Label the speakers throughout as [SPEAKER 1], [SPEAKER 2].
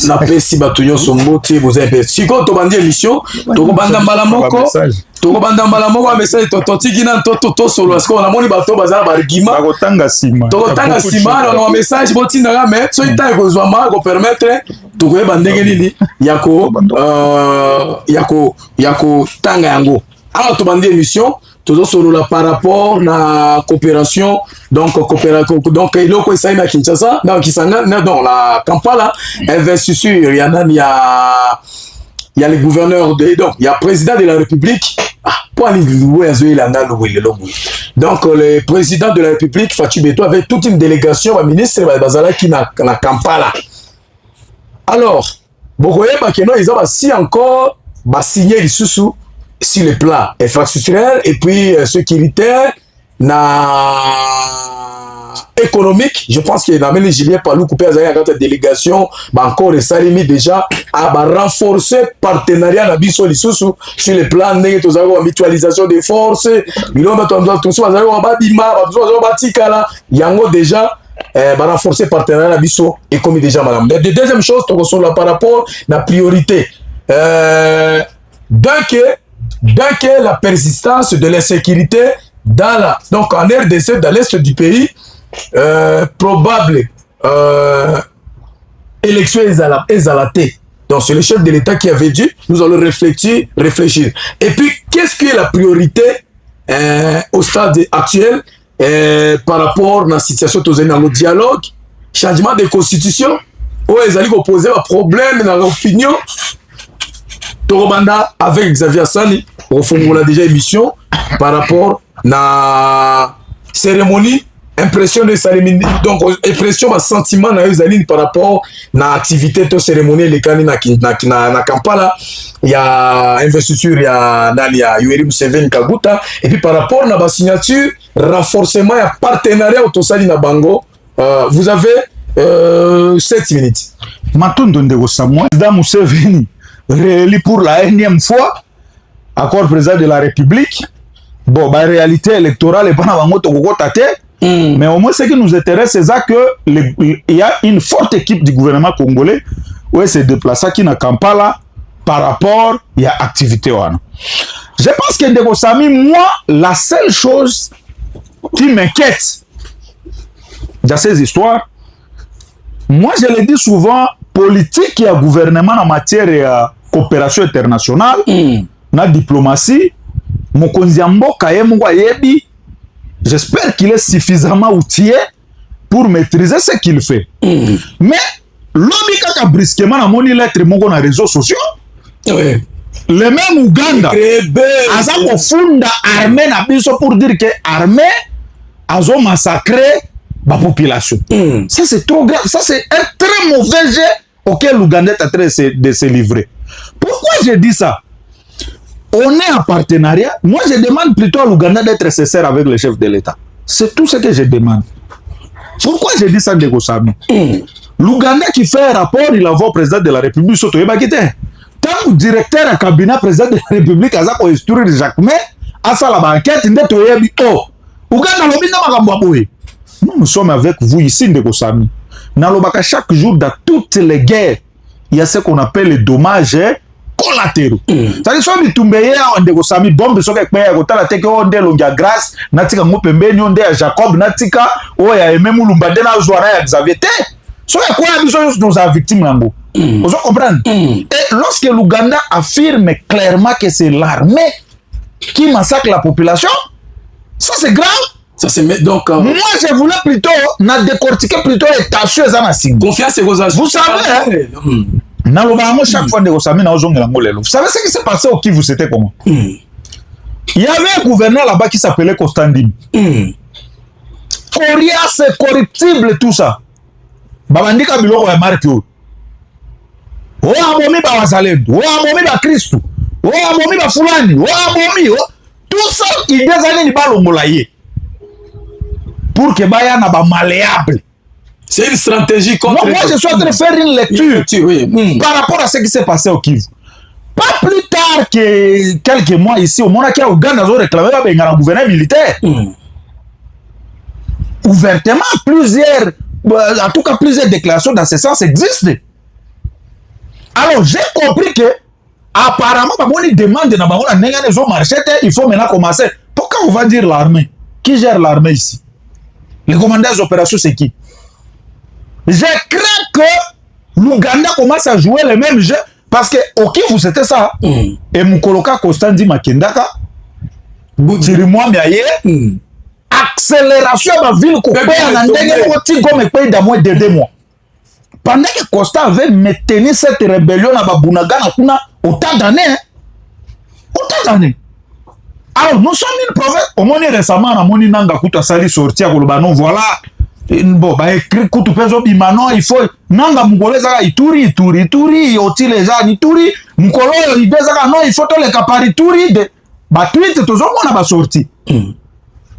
[SPEAKER 1] na pesi batunyo sombote boza si ko to bandi émission to ko banda mbala moko message to tigina to solo parce qu'on a moni bato baza ba argument to tanga sima na message botinda ga mais so ita ko zwa ko permettre to ko bandenge nini yako tanga yango alors to bandi émission toujours solo par rapport na coopération donc il y a Kinshasa dans Kisanga dans la Kampala investiture il y a le gouverneur donc il y a président de la République donc le président de la République Fatou Beto avec toute une délégation à ministre bazala qui na Kampala alors bokoye bakeno ils ont si encore signé lisusu sur le plan infrastructurel et puis sécuritaire, économique, je pense qu'il y a même Julien Palou coupé à la délégation, encore et Salimi déjà à renforcer partenariat na biso lisusu sur le plan de mutualisation des forces, yango déjà renforcer partenariat na biso et comme déjà madame. La deuxième chose, par rapport à la priorité, donc la persistance de l'insécurité donc en RDC, dans l'est du pays, probable élection exalatée. Donc c'est le chef de l'État qui avait dit, nous allons réfléchir. Et puis, qu'est-ce qui est la priorité au stade actuel par rapport à la situation dans le dialogue, changement de constitution, où ils allaient opposer un problème dans l'opinion. Torobanda avec Xavier Sani, on a déjà émission par rapport à la cérémonie, impression de cérémonie, donc impression, sentiment par rapport à l'activité de cérémonie, les canines na Kampala, il y a investiture, il y a Yoweri Museveni Kaguta, et puis par rapport à la signature, renforcement et partenariat au Tosali na Bango, vous avez 7 minutes.
[SPEAKER 2] Matondo Ndego Samuel, président Museveni réélu pour la énième fois, accord président de la République. Bon, la réalité électorale est pas dans mais au moins ce qui nous intéresse, c'est ça que il y a une forte équipe du gouvernement congolais où elle s'est déplacée qui n'a Kampala par rapport à l'activité. Je pense que Ndego Sami, moi, la seule chose qui m'inquiète dans ces histoires, moi je le dis souvent, politique et gouvernement en matière de coopération internationale, na diplomatie, j'espère qu'il est suffisamment outillé pour maîtriser ce qu'il fait. Mais l'homme qui a brusquement a monné lettre dans les réseaux sociaux, le même Ouganda a fondé l'armée pour dire que l'armée a massacré la population. Ça c'est trop grave, ça c'est un très mauvais jet auquel l'Ouganda est en train de se livrer. Pourquoi je dis ça? On est en partenariat. Moi, je demande plutôt à l'Ouganda d'être sincère avec le chef de l'État. C'est tout ce que je demande. Pourquoi je dis ça, Ndego Sami? L'Ouganda qui fait un rapport, il envoie au président de la République, Soto Yebakite. Tant que directeur du cabinet président de la République a instruire Jacquemin, à faire la banquette, nous sommes avec vous ici, Ndego Sami. Chaque jour, dans toutes les guerres, il y a ce qu'on appelle les dommages collatéraux. C'est-à-dire soit bitumbeye Ndego Sami bombe soka kweya kotala teke onde longia grâce natika ngopembeni onde ya Jacob natika oya ememu lumbande na zwana ya Xavier te. Soka kwa biso nous a victime nango. Vous comprenez? Et lorsque l'Ouganda affirme clairement que c'est l'armée qui massacre la population, ça c'est grave.
[SPEAKER 1] Ça c'est donc
[SPEAKER 2] moi je voulais plutôt na décortiquer plutôt les tâches
[SPEAKER 1] confiance et
[SPEAKER 2] vous savez chaque fois Ndego Sami na ozongela ngolelo. Vous savez ce qui s'est passé au Kivu, c'était comment? Il y avait un gouverneur là-bas qui s'appelait Constantin. Coriace, corruptible, tout ça. Babandika biloko ya marque yo. O abomi ba wazalendo, o abomi ba Kristo, o abomi ba fulani, o abomi, tout ça il désane ni balongola ye. Pour que baya na ba malléable.
[SPEAKER 1] C'est une stratégie contre...
[SPEAKER 2] Moi, je suis en train de faire une lecture par rapport à ce qui s'est passé au Kivu. Pas plus tard que quelques mois ici, au Mona qui a Ouganda, ils ont réclamé un gouvernement militaire. Ouvertement, en tout cas, plusieurs déclarations dans ce sens existent. Alors, j'ai compris que, apparemment, il demande il faut maintenant commencer. Pourquoi on va dire l'armée? Qui gère l'armée ici? Les commandants des opérations, c'est qui? Je crains que l'Ouganda commence à jouer les mêmes jeux. Parce que, au Kivu, c'était ça. Et Mukoloka Kostandi Makendaka, Tirimwa Miaye, accélération de la ville, dans moins de 2 mois. Pendant que Costa avait maintenu cette rébellion à Babunaga, autant d'années. Autant d'années. Alors, nous sommes une province. Au moins, récemment, on a Nanga Kuta Sali sorti à Golobano. Voilà. Bon, bah, écrit Kutu Pezo Bimano, il faut. Nanga Mugoleza, Ituri, Oti les gens, Ituri, Mukolo, Ibezaka, non, il faut tous les caparis, Ituri. Bah, tweet, tout ça, on a sorti.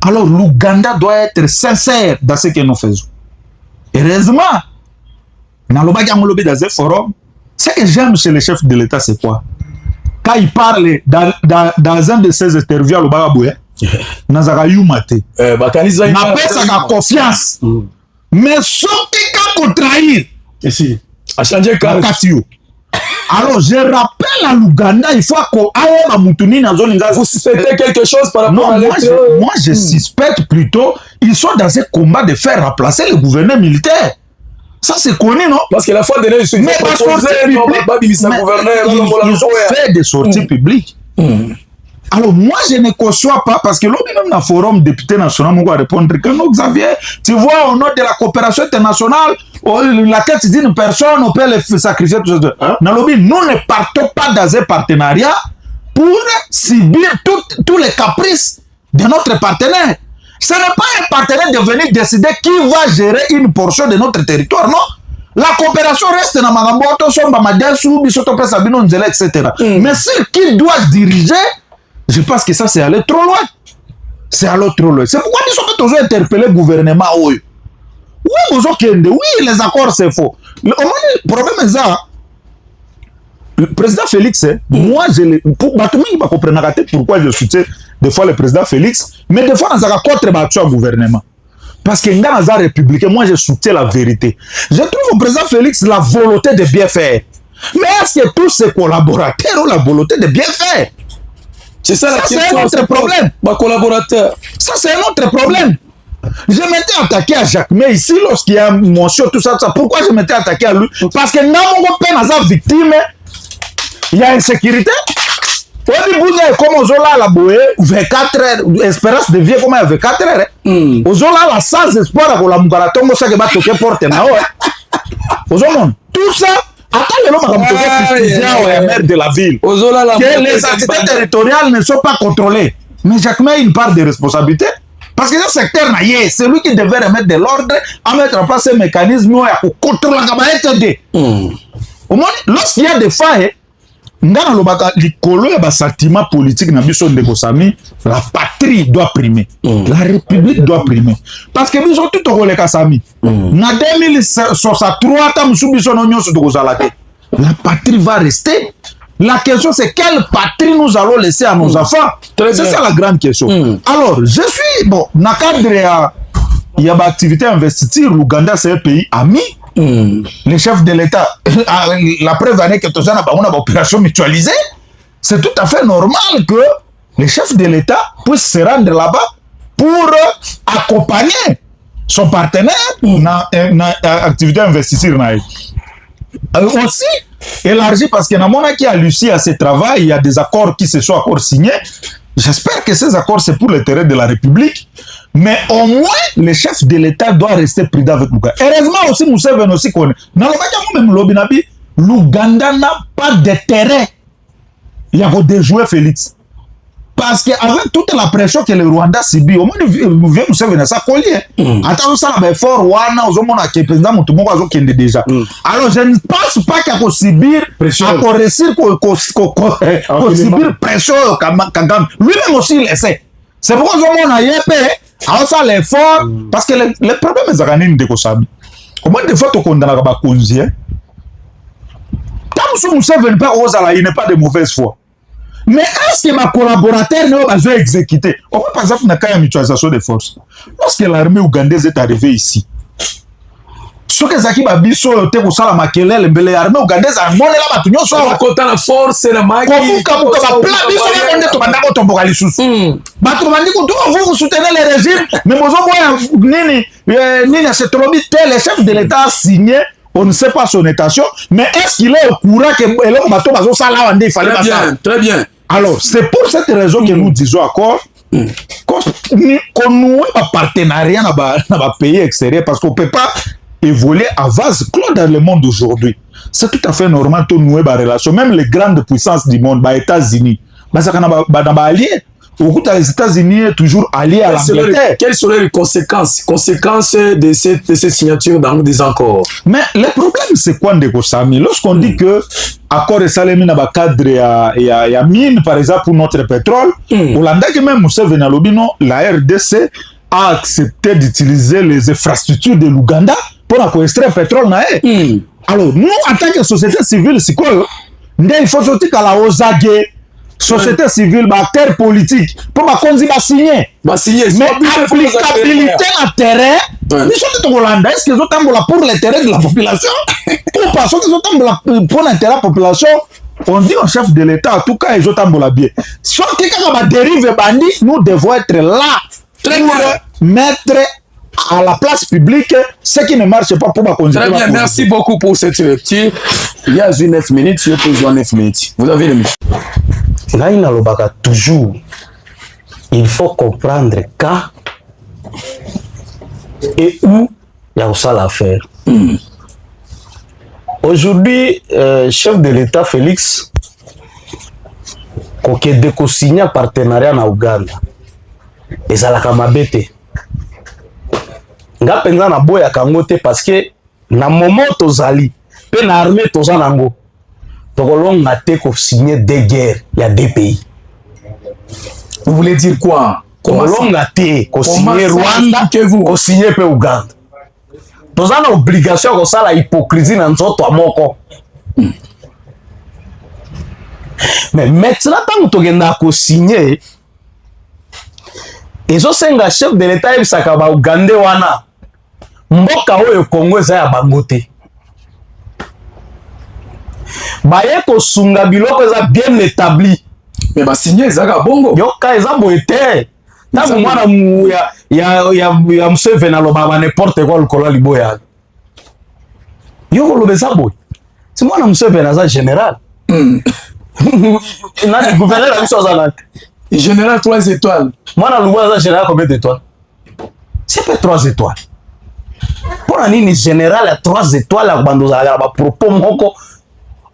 [SPEAKER 2] Alors, l'Ouganda doit être sincère dans ce que nous faisons. Heureusement, dans le forum, ce que j'aime chez le chef de l'État, c'est quoi? Quand il parle dans un de ses interviews à l'Obagaboué, Nazara Yumate, n'a pas sa confiance. Mais sauf qu'il faut trahir.
[SPEAKER 1] Ici, à changer de
[SPEAKER 2] alors, je rappelle à l'Ouganda, il faut qu'on aille à Moutouni dans zone.
[SPEAKER 1] Vous suspectez quelque chose par rapport à
[SPEAKER 2] moi, je suspecte plutôt, ils sont dans un combat de faire remplacer le gouvernement militaire. Ça, c'est connu, non?
[SPEAKER 1] Parce que la fois dernière, ils
[SPEAKER 2] ont fait des sorties publiques. Alors, moi, je ne conçois pas, parce que l'homme, même dans le forum député national, on va répondre que non, Xavier, tu vois, au nom de la coopération internationale, la tête d'une personne, on peut les sacrifier, tout ça. Hein? Dans le nous ne partons pas dans un partenariat pour subir tous les caprices de notre partenaire. Ce n'est pas un partenaire de venir décider qui va gérer une portion de notre territoire, non? La coopération reste dans Magamboto, Somba Madesu, Bisoto Sabino Nzela, etc. Mais ce qui doit diriger, je pense que ça, c'est aller trop loin. C'est aller trop loin. C'est pourquoi ils sont toujours interpellés le gouvernement. Oui, les accords, c'est faux. Le problème est ça. Le président Félix, moi, je comprends pourquoi je soutiens des fois le président Félix, mais des fois, on a contre le gouvernement. Parce que dans la République, moi, je soutiens la vérité. Je trouve au président Félix la volonté de bien faire. Mais est-ce que tous ses collaborateurs ont la volonté de bien faire?
[SPEAKER 1] C'est ça,
[SPEAKER 2] c'est un autre problème.
[SPEAKER 1] Ma collaborateur.
[SPEAKER 2] Ça, c'est un autre problème. Je m'étais attaqué à Jacques mais ici, lorsqu'il y a mention, tout ça, pourquoi je m'étais attaqué à lui? Parce que dans mon peine à sa victime, il y a insécurité. On dit, vous avez comme aux Zola la bouée, 24 heures, espérance de vie comme 24 heures. Aux Zola la sans espoir, à la Mugaratongo, ça qui va toquer porte. Aux Zola, tout ça. Attends, le maire de la ville. Que les entités territoriales ne sont pas contrôlées. Mais Jacques May a une part de responsabilité. Parce que ce secteur, c'est lui qui devait remettre de l'ordre à mettre en place un mécanisme pour contrôler la gabaïte. Au moins, lorsqu'il y a des failles, sentiment politique, la patrie doit primer. La République doit primer. Parce que nous sommes tous au relais Kassami. En 2063, la patrie va rester. La question, c'est quelle patrie nous allons laisser à nos enfants? C'est ça la grande question. Alors, je suis, bon, dans le cadre, il y a une activité investiture, l'Ouganda, c'est un pays ami. Les chefs de l'État, la preuve année que tout ça n'a pas une opération mutualisée, c'est tout à fait normal que les chefs de l'État puissent se rendre là-bas pour accompagner son partenaire dans l'activité investiture. Aussi élargi parce que dans mon qui a réussi à ce travail, il y a des accords qui se sont encore signés. J'espère que ces accords c'est pour l'intérêt de la République. Mais au moins, le chef de l'État doit rester prudent avec l'Ouganda. Heureusement aussi, Museveni aussi connaît. Dans l'Ouganda n'a pas d'intérêt. Il y a déjouer Félix. Parce qu'avec toute la pression que le Rwanda subit, au moins, Museveni ça collier. Attends, ça va fort, Rwanda, aux hommes qui est président, tout le monde a déjà. Alors, je ne pense pas qu'il y a subir pression. Subir pression. Lui-même aussi, il essaie. C'est pourquoi on a alors ça l'effort parce que le problème est que de Kosami. Au moins des fois tu condamnes à Bakonzi. Tant que Museveni pas Ozala, il n'est pas de mauvaise foi. Mais est-ce que ma collaborateur n'a pas besoin d'exécuter? Par exemple, dans la mutualisation des forces. Lorsque l'armée ougandaise est arrivée ici, soki ezalaki babiso oyo te kosala makelele mbele ya armée ougandese amonela bato nyonso awa
[SPEAKER 1] kota na force na maki
[SPEAKER 2] kobukabuka baplan biso yango nde tobandaka otomboka lisusu bato bandi kutu vous soutenez le régime mais bozoboya nini ase tolobi te le chef de l'état a signé on ne sait pas son intention mais est-ce qu'il est au courant que eloko bato bazosala awa nde il fallait basala
[SPEAKER 1] très bien
[SPEAKER 2] alors c'est pour cette raison que nous disons encore qu'on noue un partenariat dans les pays extérieurs parce qu'on ne peut pas évoluer à vase clos dans le monde d'aujourd'hui. C'est tout à fait normal de nouer des relations. Même les grandes puissances du monde, les États-Unis, alliés. Les États-Unis sont toujours alliés à l'Angleterre.
[SPEAKER 1] Quelles seraient les conséquences de ces signatures dans des accords?
[SPEAKER 2] Mais le problème, c'est quoi, Ndeko Sami? Lorsqu'on dit que accord et salami dans le cadre il y a mine, par exemple, pour notre pétrole, Hollande, même Museveni Lobino, la RDC a accepté d'utiliser les infrastructures de l'Ouganda pour extraire le pétrole. Alors, nous, en tant que société civile, c'est quoi? Il faut sortir à la Ozage. Société civile, acteurs politiques, pour signer. Mais applicabilité à terrain, nous sommes en Hollande. Est-ce qu'ils ont pour l'intérêt de la population? Ou parce qu'ils ont pour l'intérêt de la population? On dit au chef de l'État, en tout cas, ils ont bien. Soit quelqu'un qui dérive bandit, nous devons être là pour mettre à la place publique ce qui ne marche pas pour ma conduire.
[SPEAKER 1] Très bien, merci beaucoup pour cette lecture. Il y a 9 minutes, je peux jouer 9 minutes. Vous avez le micro.
[SPEAKER 3] Naïna Lobaka, toujours, il faut comprendre quand et où il y a ça l'affaire. Aujourd'hui, chef de l'État Félix, qui a signé un partenariat en Ouganda, et ça l'a kamabete. Nga penza na boya kangote parce que na moment tozali, pe na armée tozanango. On a signé deux guerres, il y a deux pays.
[SPEAKER 1] Vous voulez dire quoi?
[SPEAKER 3] Comment on a signé Rwanda, on signé Ouganda. Nous avons l'obligation de faire la hypocrisie dans notre moko. Mais maintenant, quand on a signé, ils ont signé le chef de l'État et le Ougandais wana. Mboka oyo Congo eza bangote. Baye ko sunga biloko eza bien établi.
[SPEAKER 1] Mais ba signé ezaka bongo.
[SPEAKER 3] Yoka eza boete. Na mwana ya Museveni aloba n'importe quoi lokolo liboya. Yoko lobeza boy. Si mwana Museveni aza général. Na gouverneur a chose à
[SPEAKER 1] général 3 étoiles.
[SPEAKER 3] Mwana Luwa aza général combien d'étoiles? C'est pas 3 étoiles. Pour un général à 3 étoiles à bandoza ba propos moko.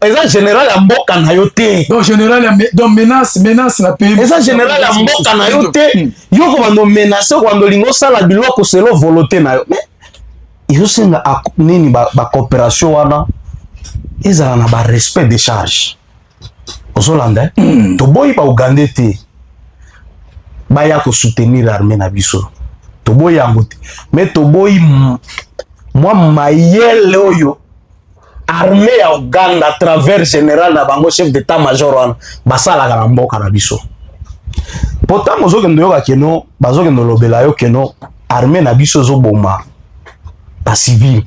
[SPEAKER 3] Eza général à mboka na yote.
[SPEAKER 1] Donc général donc menace na pays.
[SPEAKER 3] Eza général à mboka na yote. Yoko bando menacer quand lingo sala biloko selon volonté na yo. Mais ils ont nini ba coopération wana. Eza na ba respect des charges. Osolanda. To boy ba Ouganda te. Ba ya ko soutenir l'armée na biso. To boy yango te. Mais to boy moi mayele oyo. Armée ya Ouganda à travers général na bango chef d'état-major wana basala ka mboka na biso. Pourtant mozo kendo yoka keno bazo kendo lobela yo keno armée na biso zo boma ba civil.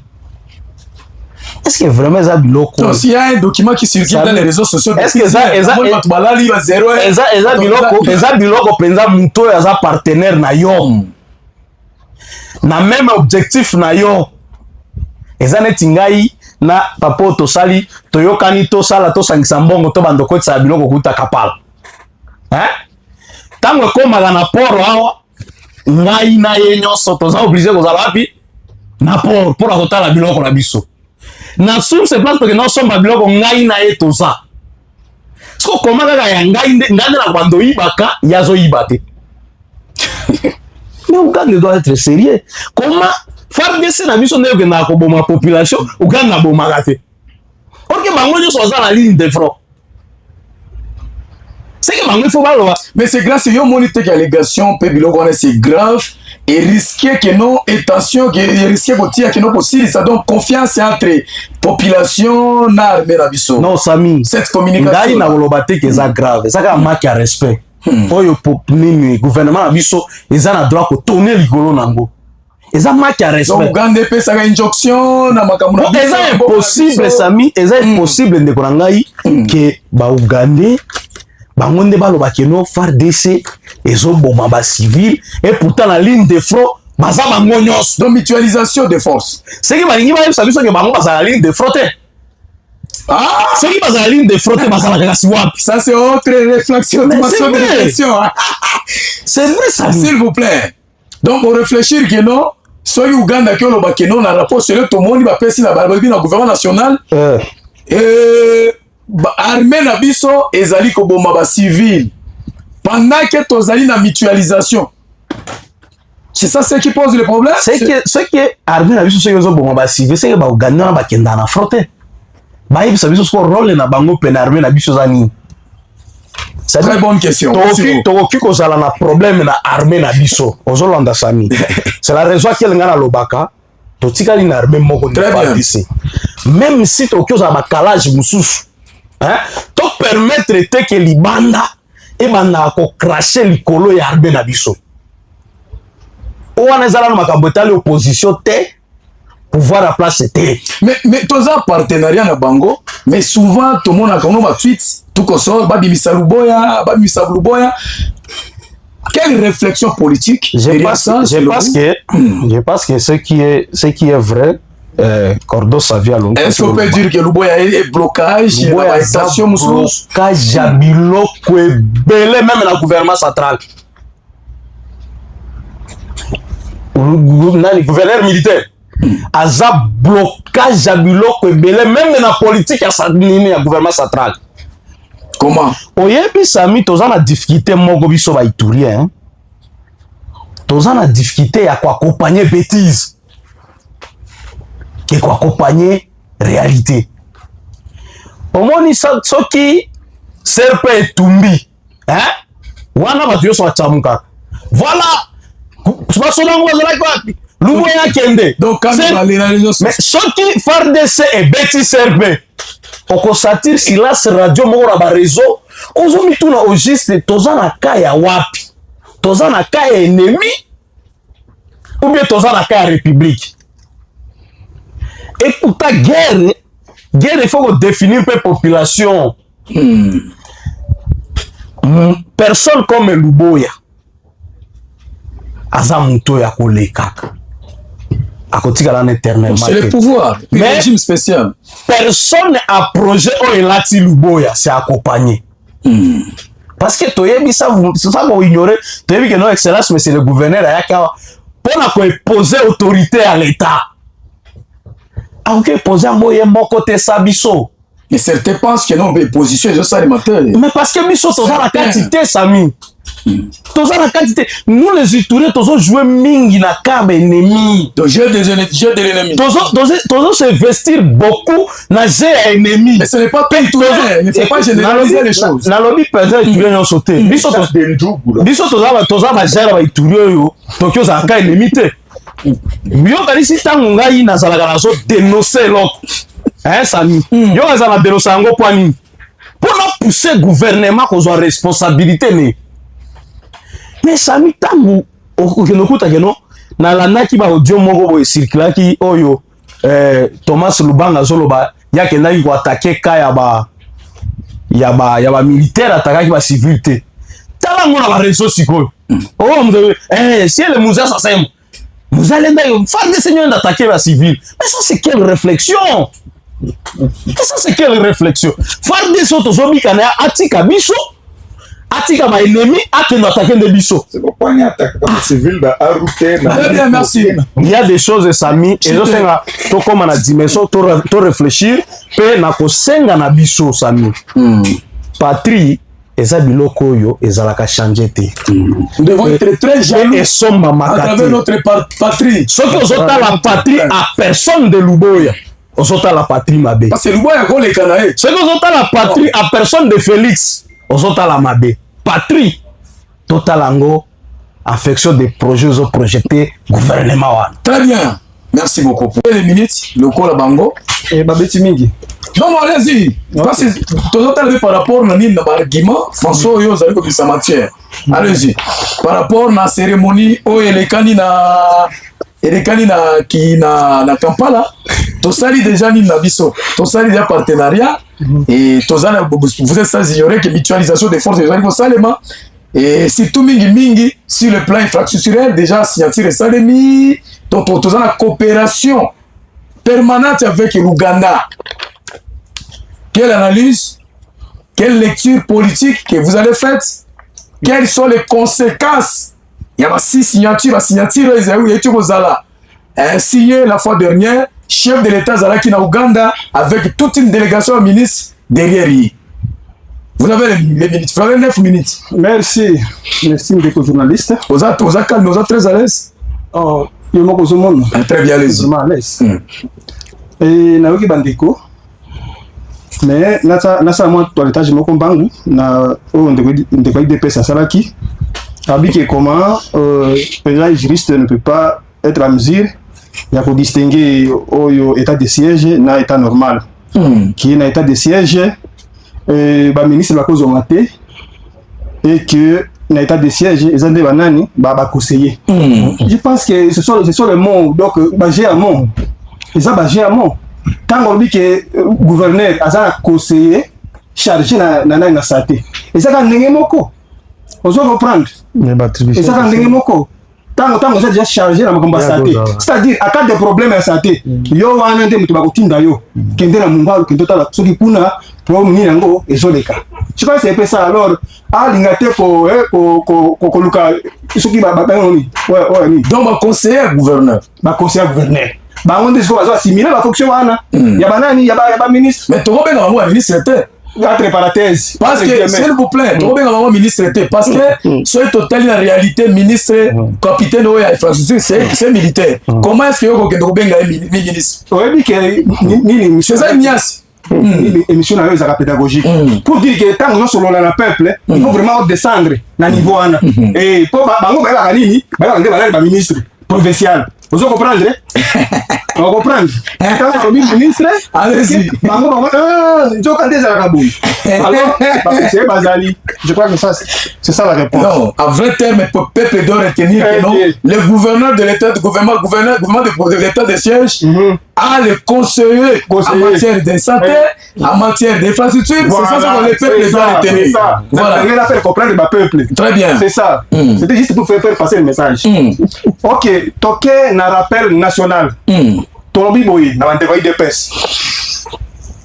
[SPEAKER 3] Est-ce que vraiment ça biloko?
[SPEAKER 1] Non, s'il y a un document qui circule dans les réseaux sociaux,
[SPEAKER 3] est-ce que ça biloko penza muto ya za partenaire na yo. Na même objectif na yo. Eza netingai na papo tosali toyokani tosala tosangisa mbongo to bando kotsa biloko kuta kapala. Tango komaka na poro awa ngai na ye nyonso toza obligé kozala wapi na poro pour akotala biloko na biso. Na sur ce place parce que non somba biloko ngai na ye toza. Siko komaka ka ya ngai ngande na bando ibaka yazo ibate. Mais Ouganda doit être sérieux. Comment FARDC na biso ndeko na ko boma population Ouganda boma gate. OK bango nyo soza la ligne de front. C'est que bango faut baloba.
[SPEAKER 1] Mais c'est grâce yo monite que allégation pe biloko wana c'est grave et risqué que non et tension que risqué que non possible ça donc confiance entre population na armée na biso.
[SPEAKER 3] Non Sami.
[SPEAKER 1] Cette communication.
[SPEAKER 3] Ngai na boloba te que ça grave. Ça ka manque à respect. Oyo nini gouvernement na biso eza na droit ko tourner ligolo nango. eza manque à respect.
[SPEAKER 1] Donc Uganda pesa ka injonction na makambo.
[SPEAKER 3] Eza impossible Sami, eza impossible ndeko na ngai que ba Ugandais bango nde baloba keno FARDC ezoboma ba civil et pourtant la ligne de front baza bango nyonso.
[SPEAKER 1] Donc mutualisation des forces.
[SPEAKER 3] C'est que balingi bayebisa biso ke bango baza la ligne de front.
[SPEAKER 1] Ah,
[SPEAKER 3] c'est qui baza la ligne de front baza la kasi wapi.
[SPEAKER 1] Ça c'est autre réflexion,
[SPEAKER 3] c'est vrai ça.
[SPEAKER 1] S'il vous plaît. Donc on réfléchir que non, soit Uganda qui oloba que non na rapport sur le tout monde va passer na balbi na gouvernement national. Armée na biso ezali ko bomba ba civil. Pendant que tozali na mutualisation. C'est ça ce qui pose le problème.
[SPEAKER 3] C'est que armée na biso so yozo bomba ba civil, c'est que ba Uganda ba kenda na front. Ba yebisa biso so rôle na bango pe na armée na biso zani.
[SPEAKER 1] C'est très bonne question.
[SPEAKER 3] Tokoki kozala na problème na armée na biso. Ozolanda Sami. C'est la raison qu'elle ngana lobaka. Totikali na armée moko de FARDC. Même si tokoki ozala bakalage mususu. Hein? To permettre te que libanda e banda ko cracher likolo ya armée na biso. Owana ezala na makambo etali opposition te. Pouvoir à place c'était.
[SPEAKER 1] Mais tous un partenariat na bango, mais souvent tout le monde a comme un tweet, tout comme ça, Babimisa Luboya. Quelle réflexion politique?
[SPEAKER 3] Je pense que ce qui est vrai, Cordo Savia Longo.
[SPEAKER 1] Est-ce qu'on peut dire que Luboya est blocage,
[SPEAKER 3] blocage à biloko belé même la gouvernement central. Le gouverneur militaire. Aza blocage à biloko ebele même na politique ya sanini ya gouvernement central.
[SPEAKER 1] Comment?
[SPEAKER 3] Oyebi Sami toza na difficulté moko biso ba Ituri hein. Toza na difficulté ya kwa accompagner bêtise. Ke kwa accompagner réalité. Omoni soki serpe etumbi hein? Wana ba tuyo so chamuka. Voilà. Basona ngo zala kwa Luboya kende.
[SPEAKER 1] Donc quand
[SPEAKER 3] mais soki FARDC et beti serbe oko satire silence radio moko ba réseau ozomi tuna au juste toza na kaya wapi toza na kaya ennemi ou bien toza na kaya république. Et pourtant guerre il faut définir peu population. Personne comme Luboya aza muto ya kolekaka.
[SPEAKER 1] C'est le pouvoir, le régime spécial.
[SPEAKER 3] Personne a projet où il a Luboya, c'est accompagné. Parce que Toyebi, ça vous ignorez, Toyebi que non, excellence, mais c'est le gouverneur pour poser autorité à l'État. Ok, poser un mot, mon côté Sabiso.
[SPEAKER 1] Mais certains pensent que non, mais position, c'est ça les matériaux.
[SPEAKER 3] Mais parce que Biso, tu as la quantité, Sami. Toza la quantité. Nous les Ituriens, tozo jouer mingi na carte ennemi.
[SPEAKER 1] Donc jeu de l'ennemi.
[SPEAKER 3] Tozo se vestir beaucoup na jeu à ennemi.
[SPEAKER 1] Mais ce n'est pas tout Iturien. Il ne faut pas généraliser les choses.
[SPEAKER 3] Na lobby peut-être Iturien ont sauté. Biso toza ba jera ba Iturien yo. Tokyo za ka ennemi te. Yo kalisi tango ngai na zalaka na so dénoncer l'autre. Hein Sami. Yo za na dénoncer ngo poani. Pour nous pousser gouvernement qu'on soit responsabilité ne. Mais Sami tangu okenokuta keno na lanaki ba audio moko boye circulaki oyo Thomas Lubanga zoloba yake ndaki ko attaquer ka ya ba militaire attaquer ba civilité tala ngona ba réseau sikoyo oh mde si le musa sasem vous allez faire des seigneurs d'attaquer la civile. Mais ça c'est quelle réflexion? Ça c'est quelle réflexion? Faire des autres zombies kana atika biso atika ma ennemi akendo attaquer des biso.
[SPEAKER 2] C'est pourquoi on attaque la civile ba arouté na.
[SPEAKER 1] Bien, merci.
[SPEAKER 3] Il y a des choses Sami et je sais to comme na dimension to réfléchir pe na ko senga na biso Sami. Patrie eza biloko oyo ezalaka changer te.
[SPEAKER 1] Nous devons être très jaloux
[SPEAKER 3] et somba makati.
[SPEAKER 1] À travers notre patrie.
[SPEAKER 3] Ce que ozota la patrie à personne de Luboya. Ozota la patrie mabe.
[SPEAKER 1] Parce que Luboya ko le Kanaé.
[SPEAKER 3] Ce que ozota la patrie à personne de Félix. Ozota la mabe. Patrie. Totalango affection des projets aux projetés gouvernement.
[SPEAKER 1] Très bien. Merci beaucoup. Pour les minutes, le col à Bango.
[SPEAKER 3] Et babeti mingi.
[SPEAKER 1] Non, allez-y. Parce que tout à par rapport à l'argument, François, vous avez compris sa matière. Allez-y. Par rapport à la cérémonie, où les candidats elekani na Kampala tosali déjà nini na biso tosali déjà partenariat et tozana vous êtes sans ignorer que mutualisation des forces ezali kosalema et surtout mingi sur le plan infrastructurel déjà signature esalemi donc tozana coopération permanente avec l'Ouganda. Quelle analyse, quelle lecture politique que vous avez faite? Quelles sont les conséquences? Il y a 6 signatures, signé la fois dernière, chef de l'État Zalaki na Ouganda, avec toute une délégation de ministres derrière lui. Vous avez les minutes, vous avez 9 minutes.
[SPEAKER 4] Merci, merci, mes journalistes.
[SPEAKER 1] Vous êtes calme, vous êtes très à l'aise.
[SPEAKER 4] Oh, il y a beaucoup de monde.
[SPEAKER 1] Très bien, allez-y.
[SPEAKER 4] Vraiment à l'aise. Et Naoki Bandeko. Mais nasa moi toilettage moko mbangu na ndeko IDPS à Salaki. Abiki comment le juriste ne peut pas être à mesure de distinguer au état de siège na état normal. Qui est un état de siège ba ministre va cause maté et que na état de siège ils ont des banani ba conseiller. Je pense que ce sont les mots donc basé à mon. Ils ont basé à mon. Quand on dit que le gouverneur a conseillé chargé na santé, et ça quand n'engage moko, on doit comprendre. Et ça quand n'engage moko, quand on a déjà chargé na makambo santé, c'est-à-dire à cas de problème à santé, yo wana nde mutu bakotinda yo, kende na mumbalu kende tala soki kuna problème ni nango ezoleka. Je pense c'est ça alors a lingate ko luka soki ba ngoni. Ouais ni.
[SPEAKER 1] Donc ma conseiller gouverneur.
[SPEAKER 4] Bah on dit quoi ça similaire la fonction wana ya banani ya ba ministre
[SPEAKER 1] mais to benga bango ministre était
[SPEAKER 4] entre parenthèses
[SPEAKER 1] parce que s'il vous plaît to benga bango ministre était parce que c'est total la réalité ministre capitaine ou infrastructure c'est militaire comment est-ce que yo ko benga ministre
[SPEAKER 4] ouais bi que ni
[SPEAKER 1] c'est ça Ignace
[SPEAKER 4] émission na yo pédagogique pour dire que tant que selon la peuple il faut vraiment descendre na niveau wana et pour bango ba la nini ba ba ministre provincial. Vous comprenez? Vous comprenez? Quand on dit ministre,
[SPEAKER 1] allez-y.
[SPEAKER 4] Je crois que ça, c'est ça la réponse.
[SPEAKER 1] Non, en vrai terme, le peuple doit retenir que non, le gouverneur de l'État, le gouvernement de l'État de siège a le conseiller en matière de santé, en matière d'infrastructure. C'est ça que le peuple doit retenir.
[SPEAKER 4] Voilà. Il a fait comprendre le peuple.
[SPEAKER 1] Très bien.
[SPEAKER 4] C'est ça. C'était juste pour faire passer le message. Ok, toqué na rappel national. Tolobi boy na bandeko IDPS.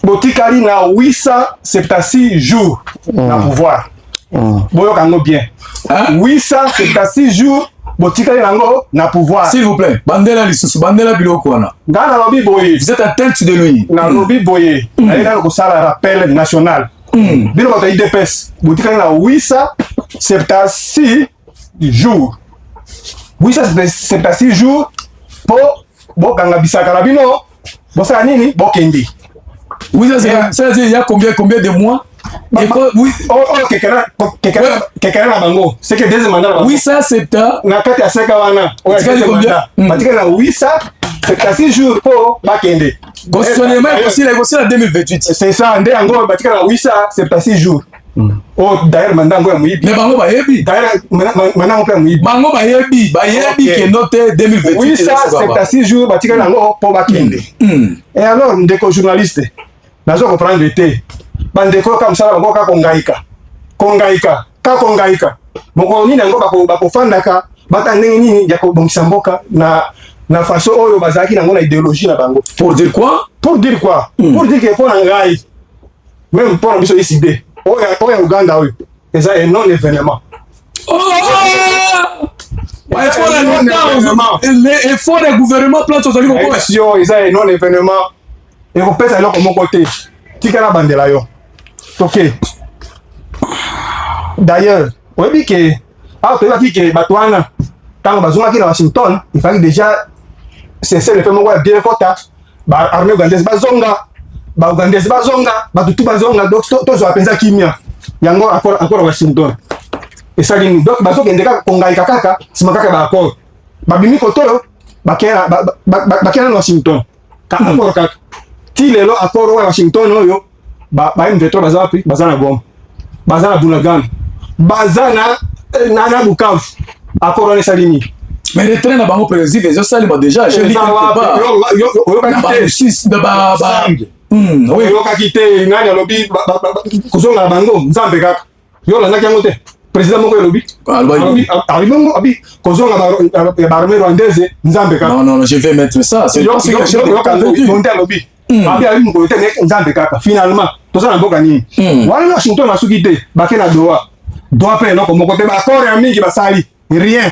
[SPEAKER 4] Botikali na 876 jours na pouvoir. Boyo kango bien. 876 jours botikali nango na pouvoir.
[SPEAKER 1] S'il vous plaît, bandela lisusu, bandela biloko wana.
[SPEAKER 4] Ngana lobi boy.
[SPEAKER 1] Vous êtes atteinte de lui.
[SPEAKER 4] Na lobi boy. Na ina ko sala rappel national. Bilo ko IDPS. Botikali na 876 jours. 876 jours pour bokanga bisaka na bino bosala nini bokende.
[SPEAKER 1] Oui, ça c'est il y a combien de mois? Oui.
[SPEAKER 4] Quelqu'un na bango. C'est que deuxième mandat.
[SPEAKER 1] Oui, ça c'est ta.
[SPEAKER 4] Na kati ya seka wana. Batika na 876 jours pour bakende.
[SPEAKER 1] Constitutionnellement possible la 2028.
[SPEAKER 4] C'est ça, ndé yango batika na 876 jours. Oh d'ailleurs mandat ngo ya muyibi.
[SPEAKER 1] Mais bango ba yebi.
[SPEAKER 4] D'ailleurs mandat ngo ya muyibi.
[SPEAKER 1] Bango ba yebi que noté 2028.
[SPEAKER 4] 876 jours batika nango pour bakende. Et alors ndeko journaliste. Nazo comprendre été. Bandeko comme ça bango ka kongaika. Moko nini nango bako fandaka bata ndenge nini ya ko bongisa mboka na façon oyo bazaki nango na idéologie na bango.
[SPEAKER 1] Pour dire quoi?
[SPEAKER 4] Pour dire que pour ngai même pour biso décider. Oya Uganda oyo. C'est un non événement.
[SPEAKER 1] Il faut le gouvernement plan tozali ko
[SPEAKER 4] question ils a un non événement. Et on peut aller comme côté. Tikana bandela yo. OK. D'ailleurs, on dit que peut dire que Batouana quand bazonga ki na Washington, il fallait déjà cesser le fait mo bien kota. Ba armée ougandaise bazonga. Ba ougandaise bazonga, ba tutu bazonga donc to zo apenza kimia. Yango encore Washington. Et ça dit donc bazo kendeka kongaika kaka, sima kaka ba accord. Ba bimi kotolo bakena na Washington. Ka accord kaka. Ti lelo accord wa Washington oyo ba M23 bazapi bazana Goma. Bazana Bunagana. Bazana na Bukavu. Accord on salini.
[SPEAKER 1] Mais retrait na bango président je sali déjà je lis quelque part
[SPEAKER 4] oui yokaki te nani alobi kozonga na bango nzambe kaka yo olandaki yango te président moko elobi alibongo abi kozonga barme rwandaise nzambe kaka
[SPEAKER 1] non je vais mettre ça c'est
[SPEAKER 4] yokangonte alobi abi ali mokolo te nzambe kaka finalement toza na mboka nini wana Washington asuki te bake na doa mpe eloko moko te baakord ya mingi basali rien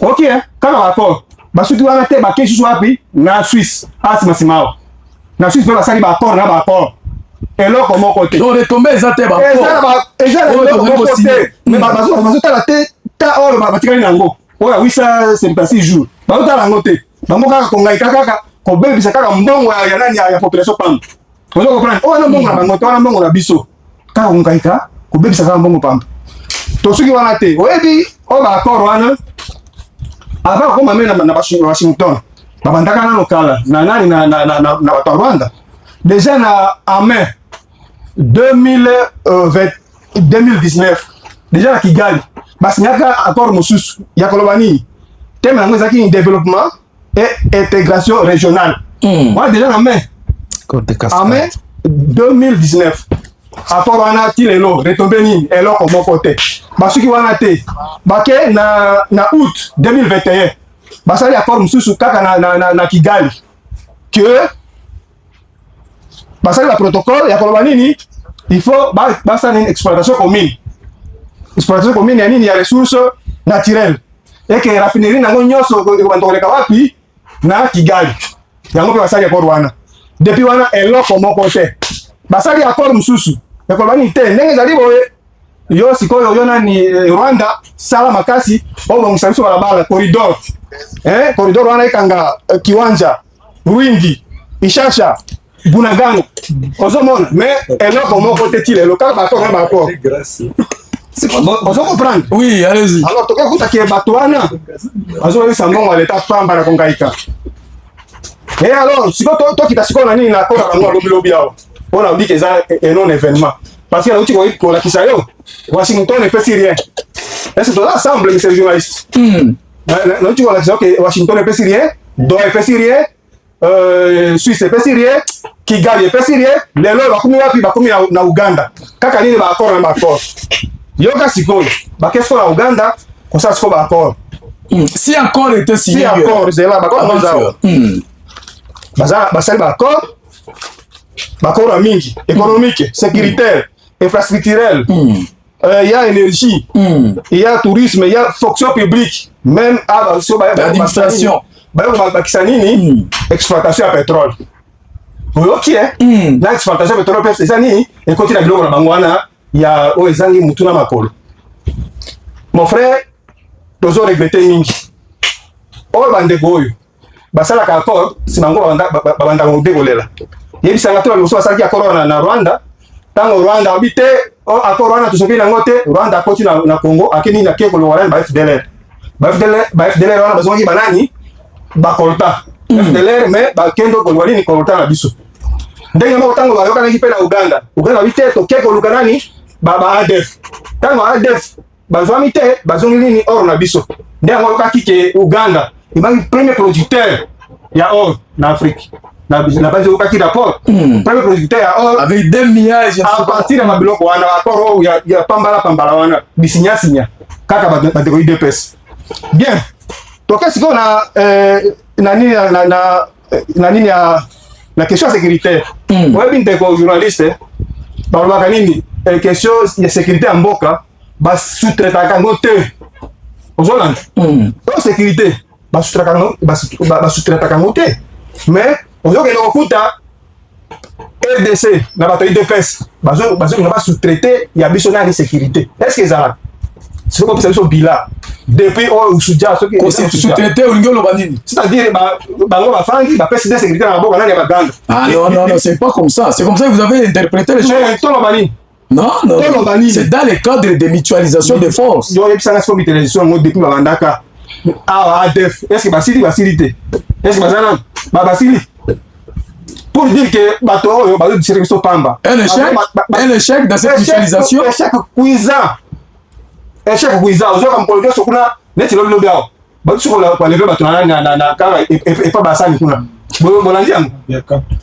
[SPEAKER 4] ok kaka baakord basuki wana te bake susu wapi na Suisse asimasima awa na Suisse mpe basali baakord na baakord eloko moko te
[SPEAKER 1] donc retombé eza te
[SPEAKER 4] eza eloko moko te mais bazotala te ta oyo batikali nango oyo ya 876 jours bazotala yango te bango kaka kongaika kaka kobebisa kaka mbongo ya nani ya population pamba ozo comprendre oyo na mbongo na bango te wana mbongo na biso kaka kongaika kobebisa kaka mbongo pamba to soki wana te oyebi oyo baakord wana avant koma me na Washington babandaka nano kala na nani na bato ya Rwanda déjà na en mai 2019 déjà na Kigali basinyaka accord mosusu ya koloba nini teme yango ezalaki développement et intégration régionale wana déjà na mai en mai 2019 accord wana ti lelo retombe nini eloko moko te basuki wana te bake na août 2021 basali accord mosusu kaka na Kigali que basali ba protocole ya koloba nini il faut basali une exploitation commune ya nini ya ressources naturelles et que raffinerie nango nyonso bandokoleka wapi na Kigali yango mpe basali accord wana depuis wana eloko moko te basali accord mosusu ya koloba nini te ndenge ezali boye yo sikoyo yo nani Rwanda sala makasi obongisa biso balabala corridor corridor wana ekanga Kiwanja Rwindi Ishasha Bunagana ozomona mais eloko moko te ti lelo kaka bato ozo comprendre
[SPEAKER 1] oui allez-y
[SPEAKER 4] alors tokoki kutaki bato wana bazolekisa mbongo ya leta pamba na kongaika et alors siko tokita sikoyo na nini na akora bango alobilobi awa mpona obiki eza enon événement parce que nauti kolakisa yo Washington epesi rien est-ce que toza ensemble monsieur le journaliste nauti kolakisa ok Washington epesi rien do epesi rien Suisse epesi rien Kigali epesi rien lelo bakomi wapi bakomi na Uganda kaka nini baakord na baakord yoka sikoyo bake sikoyo na Uganda kosala sikoyo baakord
[SPEAKER 1] si accord était signé
[SPEAKER 4] si accord zela baakord basali baakord ya mingi économique sécuritaire infrastructurel il y a énergie il y a tourisme il y a fonction publique même
[SPEAKER 1] l'administration
[SPEAKER 4] bakisa nini exploitation ya pétrole oyoki na exploitation ya pétrole mpe eza nini ekoti na biloko na bango wana ya oyo ezangi mutu na makolo mon frère tozo regrete mingi oyo bandeko oyo basalaka accord si bango babandaka kodekolela yebisanga to liboso basalaki accord na Rwanda ntango Rwanda abi te accord wana tosoki nango te Rwanda akoti na Congo akeni na ke koloba nani ba FDLR wana bazongaki banani bakolta FDLR mais bakendo koloba nini kolta na biso ndenge moko ntango bayokanaki mpe na Uganda abi te toke koluka nani ba ADF ntango ADF bazwami te bazongi nini or na biso nde yango oyokaki ke Uganda ebaki premier producteur ya or na Afrique na base oyokaki rapport premier producteur ya or
[SPEAKER 1] avec 2 milliards
[SPEAKER 4] à partir ya mabiloko wana accord oyo ya pambala wana bisinyasinya kaka bandeko UDPS bien toke sikoyo na nini na question sécuritaire oyebi ndeko journaliste balobaka nini question ya sécurité ya mboka basutretaka yango te ozolanda to sécurité basutretaka yango te mais ozokende kokuta RDC na bato UDPS bazolinga basutraite ya biso nani sécurité est ce que ezalaka sikoyo kopesa biso bila depuis oyo usudia soki
[SPEAKER 1] sous-traité olingi oloba nini
[SPEAKER 4] c'est-à-dire bango bafandi bapesi de sécurité na maboko nani ya baganda
[SPEAKER 1] non c'est pas comme ça c'est comme ça que vous avez interprété les choses
[SPEAKER 4] toloba nini
[SPEAKER 1] non c'est dans le cadre de mutualisation de force
[SPEAKER 4] yo yebisanga siko mutualisation yango depuis babandaka awa ADF est ce que basili te est ce que baza nani basili pour dire que bato oyo bazodisire biso pamba
[SPEAKER 1] un échec dans cette mutualisation
[SPEAKER 4] échec cuisant ozoyoka mokolo nyonso kuna neti lobilobi awa bato soko la lever bato na kaka et pas basani kuna bolandi yango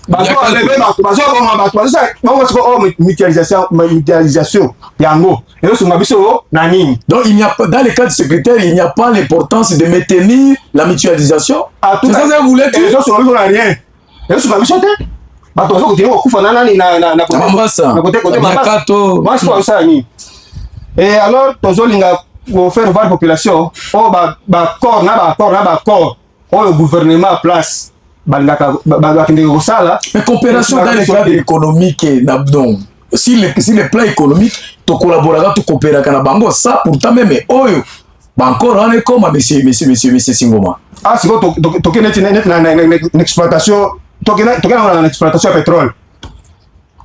[SPEAKER 4] bato lever bato bazo ba bato bazo bango soko mutualisation yango et so ngabiso na nini.
[SPEAKER 1] Donc il n'y a pas dans les cas de secrétaire, il n'y a pas l'importance de maintenir la mutualisation.
[SPEAKER 4] C'est ça que vous voulez dire. Les autres sont rien. Les autres sont pas te bato bazo ko tiro kufa na côté
[SPEAKER 1] Makato.
[SPEAKER 4] Moi c'est pas ça ni. Et alors tozolinga pour faire voir la population, oh ba corps oh le gouvernement place mais
[SPEAKER 1] coopération dans les cadres économiques donc si le plan économique to collaborer to coopérer kana bango ça pourtant même oyo ba encore on est comme monsieur Singoma
[SPEAKER 4] si vous toke net na exploitation toke na exploitation de pétrole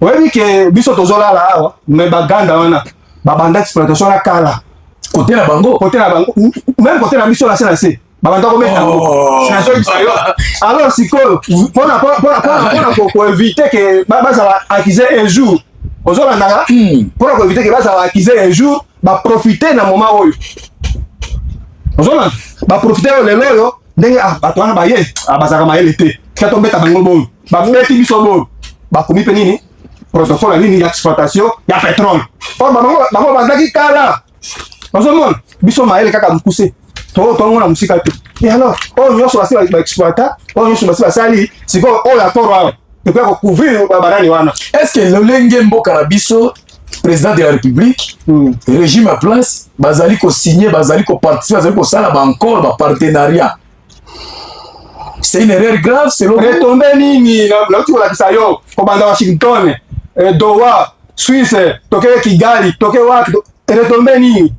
[SPEAKER 4] oui que biso tozola là mais ba ganda wana ba banda exploitation la kala
[SPEAKER 1] côté la bango
[SPEAKER 4] même côté la mission la CNC babanda ko mettre alors si pour éviter que ça acquiser un jour ozola ndaka pour éviter que ça acquiser un jour ba profiter na moment oyo ozola ba profiter le loyo ndenge bato wana baye bazaka mayele te kato mbeta bango bon ba meti biso bon ba komi pe nini protocole nini ya exploitation ya pétrole or bango bandaki kala ozomona biso mayele kaka mukuse to na musika te et alors on nyonso basi ba exploiter on nyonso basi basali siko o ya toro et puis couvrir banani wana.
[SPEAKER 1] Est-ce que lolenge mboka na biso président de la république régime à place bazali ko signer bazali ko participer bazali ko sala ba encore ba partenariat c'est une erreur grave selon
[SPEAKER 4] retombé nini na tu la kisayo ko banda Washington Doha Suisse toke Kigali toke wapi retombé nini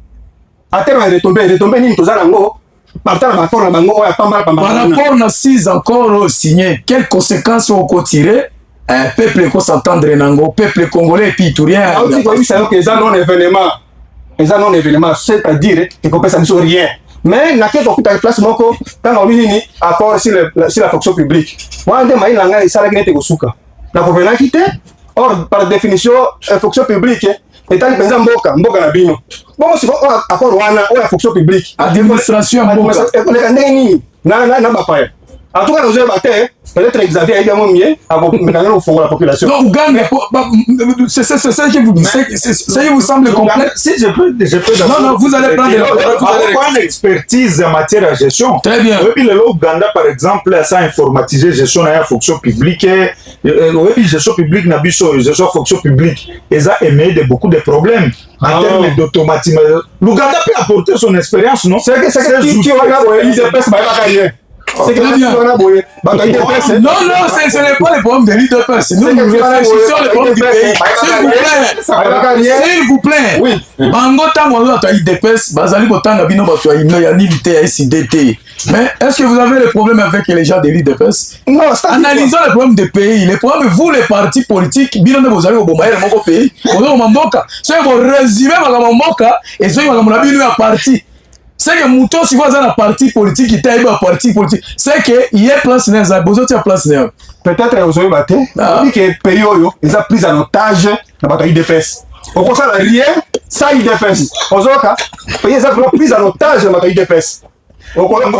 [SPEAKER 4] à terme retombé nini tozala ngo par rapport
[SPEAKER 1] à 6 encore signé, quelles conséquences on peut tirer un peuple qui s'entendre nango, peuple congolais et puis tout rien.
[SPEAKER 4] C'est un non-événement, c'est-à-dire qu'il ne peut pas rien. Mais il y a quelques places moko quand on dit accord sur la fonction publique. Moi, je dis que ça n'est pas souka. La provenance quitte. Or, par définition, la fonction publique est un peu mboka na bino. Bon, c'est pas accord wana ou la fonction publique.
[SPEAKER 1] Administration mboka.
[SPEAKER 4] Na bapaya. En tout cas, nous avons peut-être Xavier a également mieux à la population.
[SPEAKER 1] Non, Ouganda, c'est ça qui vous semble complexe.
[SPEAKER 2] Si je peux
[SPEAKER 1] non, vous allez prendre
[SPEAKER 2] une expertise en matière de gestion.
[SPEAKER 1] Très bien.
[SPEAKER 2] Oui, le Ouganda, par exemple, ça a informatisé gestion de la fonction publique. Oui, gestion publique, gestion fonction publique. Et ça émet beaucoup de problèmes en termes d'automatisation. L'Ouganda peut apporter son expérience, non?
[SPEAKER 4] C'est que qui c'est que
[SPEAKER 1] bien. Non, ce n'est pas le problème de l'IDPS. Nous réfléchissons le problème du pays. S'il vous plaît.
[SPEAKER 4] Oui.
[SPEAKER 1] Bango tango na ta IDPS, bazali botanga bino bato ya ino ya nini te ya SIDT. Mais est-ce que vous avez le problème avec les gens de l'IDPS?
[SPEAKER 4] Non,
[SPEAKER 1] analysons le problème des pays. Les problèmes, vous les partis politiques, bino ne vous allez au bombayer mon pays. Vous avez mamboka. C'est vous résumez ma mamboka et c'est ma mon bino ya parti. C'est que mouton si vous avez la partie politique qui taille la partie politique, c'est que il y a place dans un besoin de place dans.
[SPEAKER 4] Peut-être vous avez battu. On dit que pays oyo, ils ont pris en otage la bataille IDPS. Au contraire rien, ça IDPS. Ozoka, pays ils ont pris en otage la bataille IDPS. Au contraire,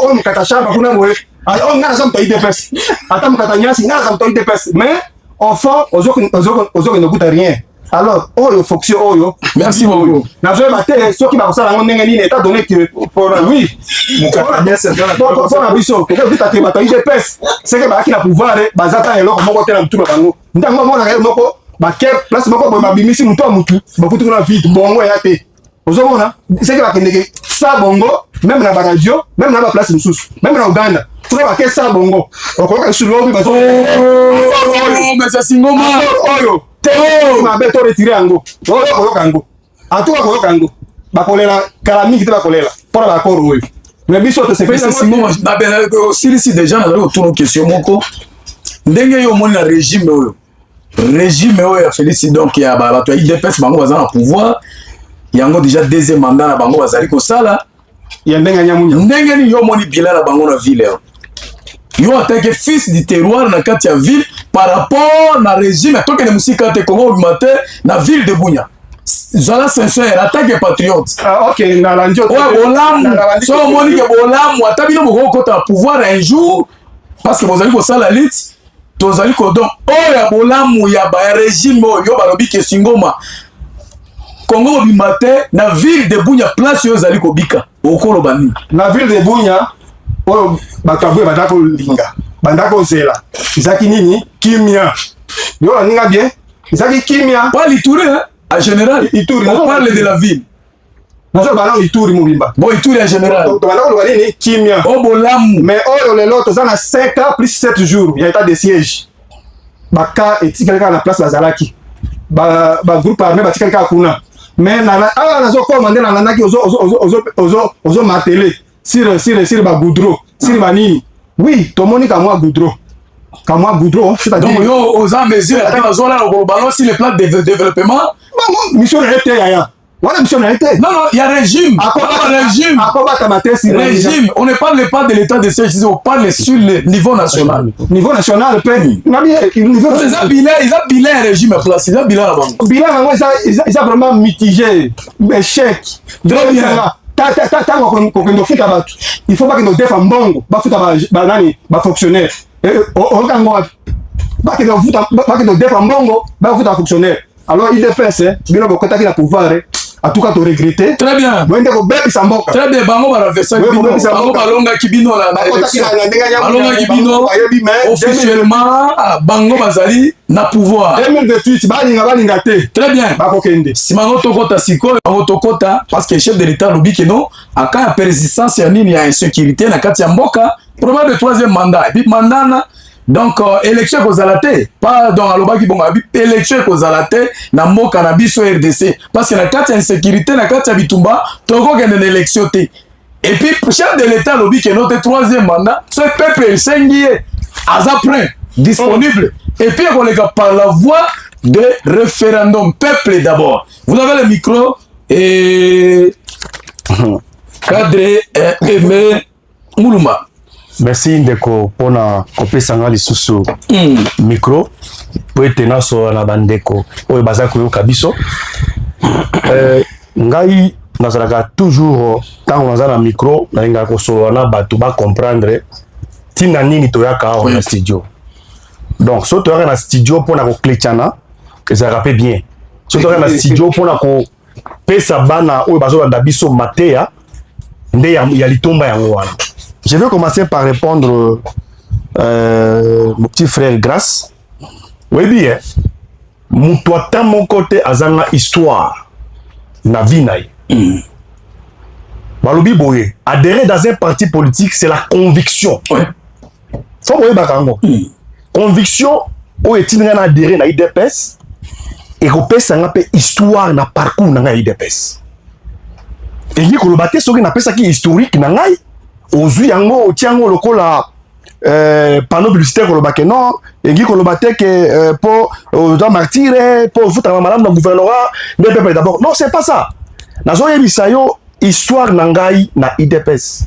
[SPEAKER 4] on katachamba kuna moye. Alors on a ça bataille IDPS. Attends katanyasi, on a ça bataille IDPS. Mais enfin, ozoka ne goûte rien. Alors, oyo fonction oyo.
[SPEAKER 1] Merci beaucoup.
[SPEAKER 4] Na zo ba te so ki ba kosala ngo ndenge nini état donné que pour oui.
[SPEAKER 2] Mukatanya c'est dans la
[SPEAKER 4] pour la biso, que vous taté ba IDPS, c'est que ba ki na pouvoir ba zata eloko moko te na mutu ba ngo. Ndango mona ga moko ba ke place moko ba bimisi mutu a mutu, ba kutu na vite bongo ya te. Ozomona, c'est que ba kendeke sa bongo, même na ba radio, même na ba place mususu, même na Uganda. Tu vas ke sa bongo. Okoka sur l'obi ba.
[SPEAKER 1] Oh, mais ça Singoma.
[SPEAKER 4] Oyo. Ma beto retirer ango. Oyo kango. Atuka koyo kango. Bakolela kala mingi te bakolela. Pour la accord oyo. Mais biso te
[SPEAKER 1] c'est Singoma. Na bela aussi déjà na autour question moko. Ndenge yo moni na régime oyo. Régime oyo ya Félix donc ya ba bato IDPS bango baza na pouvoir. Yango déjà deuxième mandat na bango bazali ko sala.
[SPEAKER 4] Ya ndenge nyamunya.
[SPEAKER 1] Ndenge ni yo moni bilan na bango na ville. Yo attaque fils du terroir na kati ya ville par rapport na régime toke na musika te Congo matin na ville de Bunia. zala sincère attaque patriote.
[SPEAKER 4] Ah, ok, na landio.
[SPEAKER 1] Ouais, bolamu. So moni ke bolamu atabino boko kota pouvoir un jour parce que vous allez ko sala lit. Tozali ko donc oya bolamu ya ba régime yo balobi ke singoma. Congo bimate na ville de Bunya place yo zali ko bika. Okolo bani.
[SPEAKER 4] Na ville de Bunya oyo batabwe batako linga. Bandako zela. Izaki nini? Kimia. Yo aninga bien. Izaki kimia.
[SPEAKER 1] Pas l'Ituri, hein? En général.
[SPEAKER 4] Ituri.
[SPEAKER 1] On parle de la ville.
[SPEAKER 4] Nazo bana Ituri mobimba.
[SPEAKER 1] Bon, Ituri en général.
[SPEAKER 4] Donc bandako lo nini? Kimia.
[SPEAKER 1] Oh bolamu.
[SPEAKER 4] Mais oyo lelo tozana 5 ans plus 7 jours. Il y a état de siège. Baka etikaleka na place bazalaki. Ba groupe armé batikaleka kuna. Mais nazo commander na nanaki ozo marteler sur ba goudron, sur manini. Oui, tomoni ka moi goudron. Kamwa goudron, c'est-à-dire
[SPEAKER 1] donc yo aux en mesure attends zola au ballon sur les plans de développement.
[SPEAKER 4] Mission arrêté ya. Voilà mission arrêté.
[SPEAKER 1] Non, il y a régime. Régime. Régime. On ne parle pas de l'état de siège, on parle sur le niveau national.
[SPEAKER 4] Niveau national, peine. Ils
[SPEAKER 1] ont bilan régime en place. Ils ont bilan avant.
[SPEAKER 4] Bilan, ils ont vraiment mitigé. Échec.
[SPEAKER 1] Très bien.
[SPEAKER 4] Il faut pas que nous défendons bongo. Ba fonctionnaire. Pas que nous défendons bongo. Ba fonctionnaire. Alors il dépense, bien beaucoup qui la pouvoir. En tout cas, tu regrettes.
[SPEAKER 1] Très bien. Très bien. Bango baravesa kibino. Bango balonga kibino na élection. Balonga kibino. Officiellement, bango bazali na pouvoir.
[SPEAKER 4] 2028, balinga te.
[SPEAKER 1] Très bien.
[SPEAKER 4] Bakokende.
[SPEAKER 1] Si bango tokota siko, bango tokota parce que chef de l'État lobi que non, aka ya persistance ya nini ya insécurité na kati ya mboka, probable de troisième mandat. Et puis mandana donc élection kozala te pas donc alobaki bon élection kozala te na mboka na biso RDC parce que na kati ya insécurité na kati ya bitumba tokokende na élection te et puis chef de l'État lobi que notre troisième mandat ce peuple esengi aza prêt disponible et puis koleka par la voie de référendum peuple d'abord. Vous avez le micro et cadre Aimé Muluma.
[SPEAKER 3] Merci ndeko pona kopesanga lisusu micro po etena so na bandeko oyo baza koyoka biso ngai nazalaka toujours ntango naza na micro nalingaka kosolola na bato bacomprendre ntina nini toyaka awa na studio donc so toyaka na studio mpona kokletana ezalaka mpe bien so toyaka na studio mpona kopesa bana oyo bazolanda biso mateya nde ya litomba yango wana. Je vais commencer par répondre mon petit frère Grace. Oui bien, toi t'as mon côté azanga histoire na vie naï. Balobi boye, adhérer dans un parti politique c'est la conviction. Faut boye bakango. Conviction o etinga na adhérer na IDPS et ko pesa nga pe histoire na parcours na IDPS. Et yi ko lobate soki na pesa ki historique na ngai. Ozui yango otiango lokola panneau publicitaire kolobake non engi kolobate que pour doit martyre pour foutre madame dans gouvernorat mais peuple d'abord non c'est pas ça nazo yebisa yo histoire na ngai na IDPS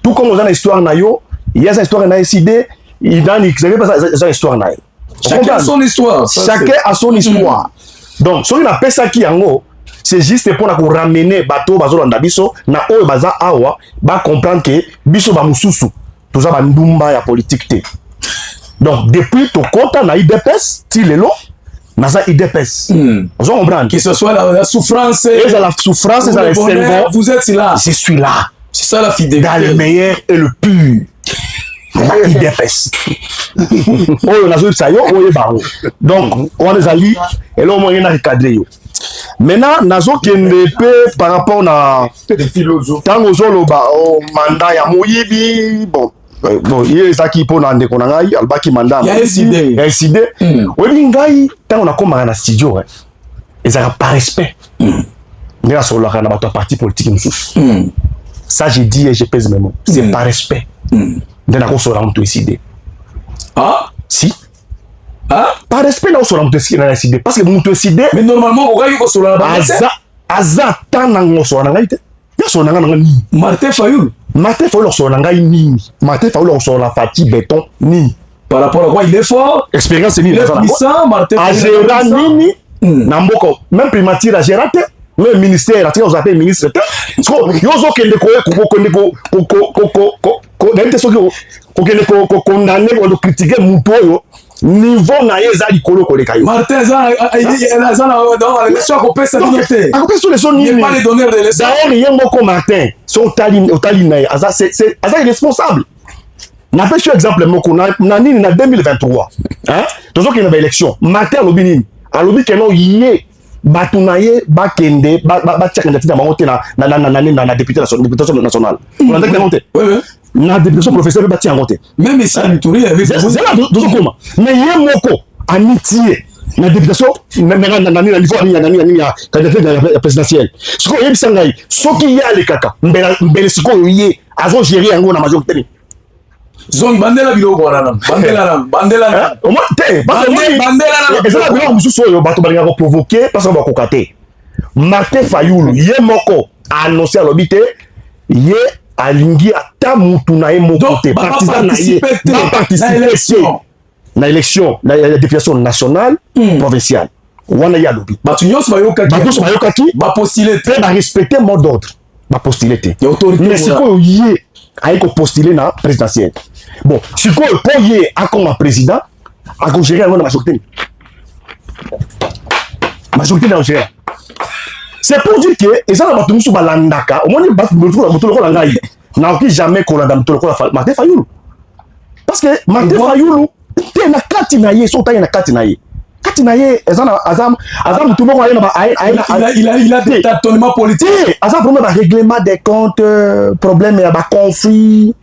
[SPEAKER 3] tout comme on a histoire na yo il y a une histoire na SID il dans il savait pas ça histoire na
[SPEAKER 1] chacun a son histoire
[SPEAKER 3] chacun a son histoire donc so na pesa ki yango c'est juste pour nous ramener bateau bazolanda biso na oyo baza awa ba comprendre que biso ba mususu toza ba ndumba ya politique te. Donc depuis to kota na IDPS ti lelo naza IDPS. Vous comprendre
[SPEAKER 1] que ce soit la souffrance
[SPEAKER 3] et la souffrance et la symbole
[SPEAKER 1] vous êtes là.
[SPEAKER 3] Je suis là.
[SPEAKER 1] C'est ça la fidélité.
[SPEAKER 3] Dans le meilleur et le pur. IDPS. Oyo nazo sayo oyo ba. Donc on les ali et là au moins na recadrer yo. Maintenant nazo kende pe par rapport na tango zoloba o mandat ya moyibi bon il ezaki pona ndeko na ngai albaki mandat
[SPEAKER 1] ya
[SPEAKER 3] SID oyi ngai tango na koma na studio ezaka par respect ngira solo kana bato parti politique mususu ça j'ai dit et je pèse mes mots c'est par respect ndena ko solo mtu SID si par respect là on sera na SID parce que mutu SID
[SPEAKER 1] mais normalement on va sur la
[SPEAKER 3] aza tanango so na ngaite ya so na ngana ni
[SPEAKER 1] Martin Fayoul
[SPEAKER 3] so na ngai ni Martin Fayoul so na Fati Béton ni
[SPEAKER 1] par rapport à quoi il est fort
[SPEAKER 3] expérience ni
[SPEAKER 1] il est puissant Martin
[SPEAKER 3] Fayoul nini
[SPEAKER 5] na mboka même primature à gérer même ministère à tiens appelle ministre so yo zo kende ko condamner ou critiquer mutu oyo niveau na ye za likolo koleka yo
[SPEAKER 1] Martin za dans les leçons qu'on peut ça noter
[SPEAKER 5] a kopesa leçon ni
[SPEAKER 1] pas les donneurs de leçons
[SPEAKER 5] d'ailleurs yé moko Martin so tali na aza c'est irresponsable na fait sur exemple moko na nini na 2023 hein tozo ki na élection Martin lobi nini alobi keno yé batu na ye bakende ba tia candidature bango te na députation nationale on a dit monter
[SPEAKER 1] oui
[SPEAKER 5] na députation professionnelle ba tia yango te
[SPEAKER 1] même ça Mituri avec
[SPEAKER 5] c'est là dozo koma mais yé moko amitié na députation na niveau ni ya candidature présidentielle siko yebisa ngai soki ya le kaka mbele siko yé azo gérer yango na majorité
[SPEAKER 1] Zong bandela biloko wana bandela
[SPEAKER 5] au moins te bandela ezala biloko mosusu oyo bato balinga ko provoquer parce que bakoka te Martin Fayulu ye moko annoncé alobi te ye alingi ata mutu na ye moko te partisan na ye participer na élection na députation nationale provinciale wana ya alobi
[SPEAKER 1] bato nyonso bayokaki
[SPEAKER 5] bapostuler te barespecter mot d'ordre bapostuler te mais sikoyo ye ayi postuler na présidentielle bon sikoyo po ye akoma président akogérer yango na majorité na ogérer c'est pour dire que eza na bato mosusu balandaka omoni motu lokola ngai naoki jamais kolanda motu lokola Martin Fayulu parce que Martin Fayulu te na kati na ye so otangi na kati na ye aza mutu moko
[SPEAKER 1] il a des tâtonnements politiques
[SPEAKER 5] aza problème ba règlement des comptes problème ya ba conflit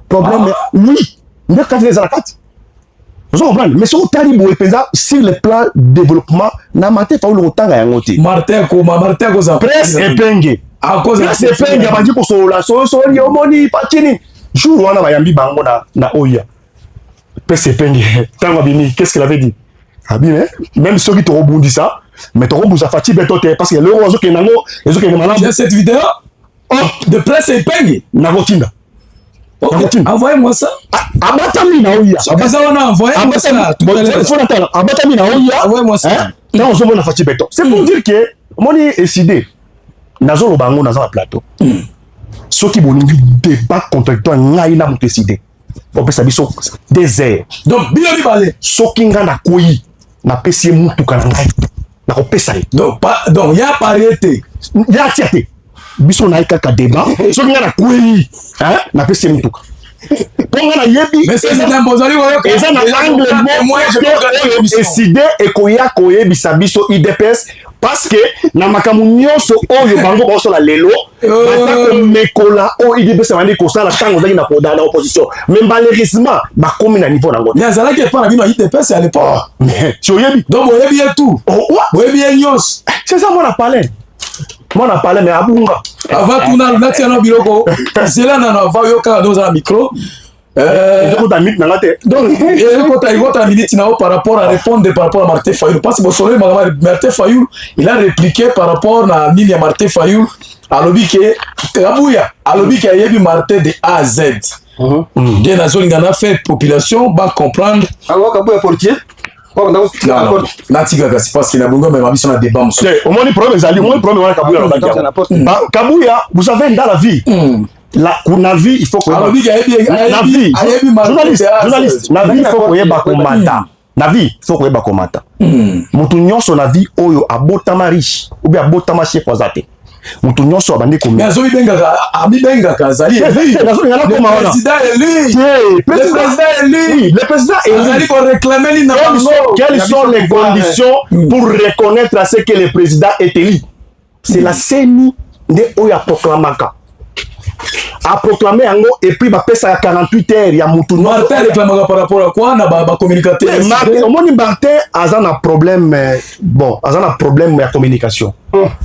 [SPEAKER 5] problème oui mais kati les kati vous comprenez mais so tali boye penza sur le plan développement na Martin Fayulu otanga yango te
[SPEAKER 1] Martin ko za
[SPEAKER 5] presse epenge a cause presse epenge abandi ko sola so omoni patini jour wana bayambi bango na oya presse epenge tango bini qu'est-ce qu'il avait dit abime même ceux qui te rebondissent ça mais te rebondissent fatigue betote parce que le ozo ke nango ezo ke malade
[SPEAKER 1] il y a cette vidéo de presse epenge
[SPEAKER 5] na gotinda
[SPEAKER 1] envoyez-moi ça
[SPEAKER 5] abatami na oya
[SPEAKER 1] envoyez-moi ça tout à l'heure
[SPEAKER 5] abatami na oya
[SPEAKER 1] envoyez-moi ça
[SPEAKER 5] na ozo mona fatigue betote c'est pour dire que moni décidé nazo lo bango nazo na plateau ceux qui bolingi débat contradictoire ngai na moto décidé on peut sabiso des heures
[SPEAKER 1] donc bien balé
[SPEAKER 5] soki nga na koyi na pesi mutuka na ngai na ko pesa
[SPEAKER 1] donc ya pariété
[SPEAKER 5] ya tiate biso na kaka débat soki nga na koyi hein na pesi mutuka ponga na yebi
[SPEAKER 1] mais c'est un bozali
[SPEAKER 5] et ça na angle moi je décider et koya koyebisa biso IDPS parce que na makamu nyonso oyo bango baso la lelo basa mekola o IDPS bandi ko sala tango zaki na koda na opposition mais malheureusement ba komi na niveau nango
[SPEAKER 1] nyazala ke pas na bino IDPS à l'époque
[SPEAKER 5] mais tu oyebi
[SPEAKER 1] donc oyebi tout oyebi nyos
[SPEAKER 5] c'est ça moi na parler mais abunga
[SPEAKER 1] avant tout na natia biloko c'est là na va yoka dans un micro
[SPEAKER 5] donc
[SPEAKER 1] il minute par rapport à répondre par rapport à Martin Fayulu parce que Martin Fayulu il a répliqué par rapport à Nini Martin Fayulu à l'obi qui a yebi Martin de A à Z bien na zone ngana fait population va comprendre
[SPEAKER 4] Kabouya portier
[SPEAKER 1] non natika kasi parce qu'il a bongo mais ma mission na débat monsieur
[SPEAKER 5] au moins le problème ezali moi le problème wana Kabouya vous savez dans la vie kuna vie il faut que
[SPEAKER 1] la vie
[SPEAKER 5] journaliste na vie il faut koyeba komata na vie il faut koyeba komata mutu nyonso na vie oyo abotama riche ou bien abotama chef wazate mutu nyonso abandi ko
[SPEAKER 1] mais azo bibenga kazali le président est pour réclamer
[SPEAKER 5] quelles sont les conditions pour reconnaître à ce que le président est élu c'est la CENI de oyo proclamaka a proclamé yango et puis ba pesa 48 heures ya mutu
[SPEAKER 1] Martin réclamaka par rapport à quoi na ba communicateur
[SPEAKER 5] Martin Martin azana problème bon azana problème ya communication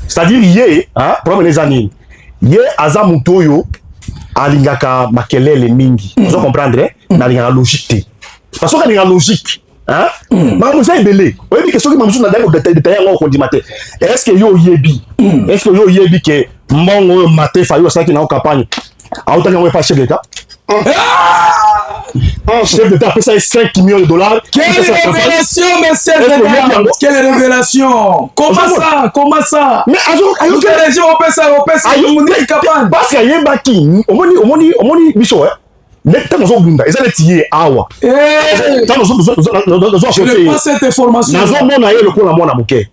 [SPEAKER 5] c'est-à-dire yé hein problème les années yé aza mutu oyo alingaka makelele mingi vous comprendre na linga logique parce que linga logique hein mamu ça ebele oyebi que soki mamusu na dango détailler yango kondima te est-ce que yo yebi que mbongo Martin Fayulu ça qui na campagne autaki yango pas chef d'état chef d'État appelle ça 5 millions de dollars.
[SPEAKER 1] Quelle révélation, monsieur Général! Quelle révélation! Comment ça?
[SPEAKER 5] Mais
[SPEAKER 1] Nous les gens, on peut ça,
[SPEAKER 5] parce qu'il y a un baki, on biso, hein. Mais tant qu'on bunda, ils allaient tirer awa. Tant
[SPEAKER 1] je n'ai pas cette information.
[SPEAKER 5] Nous avons le coup à moi na moké.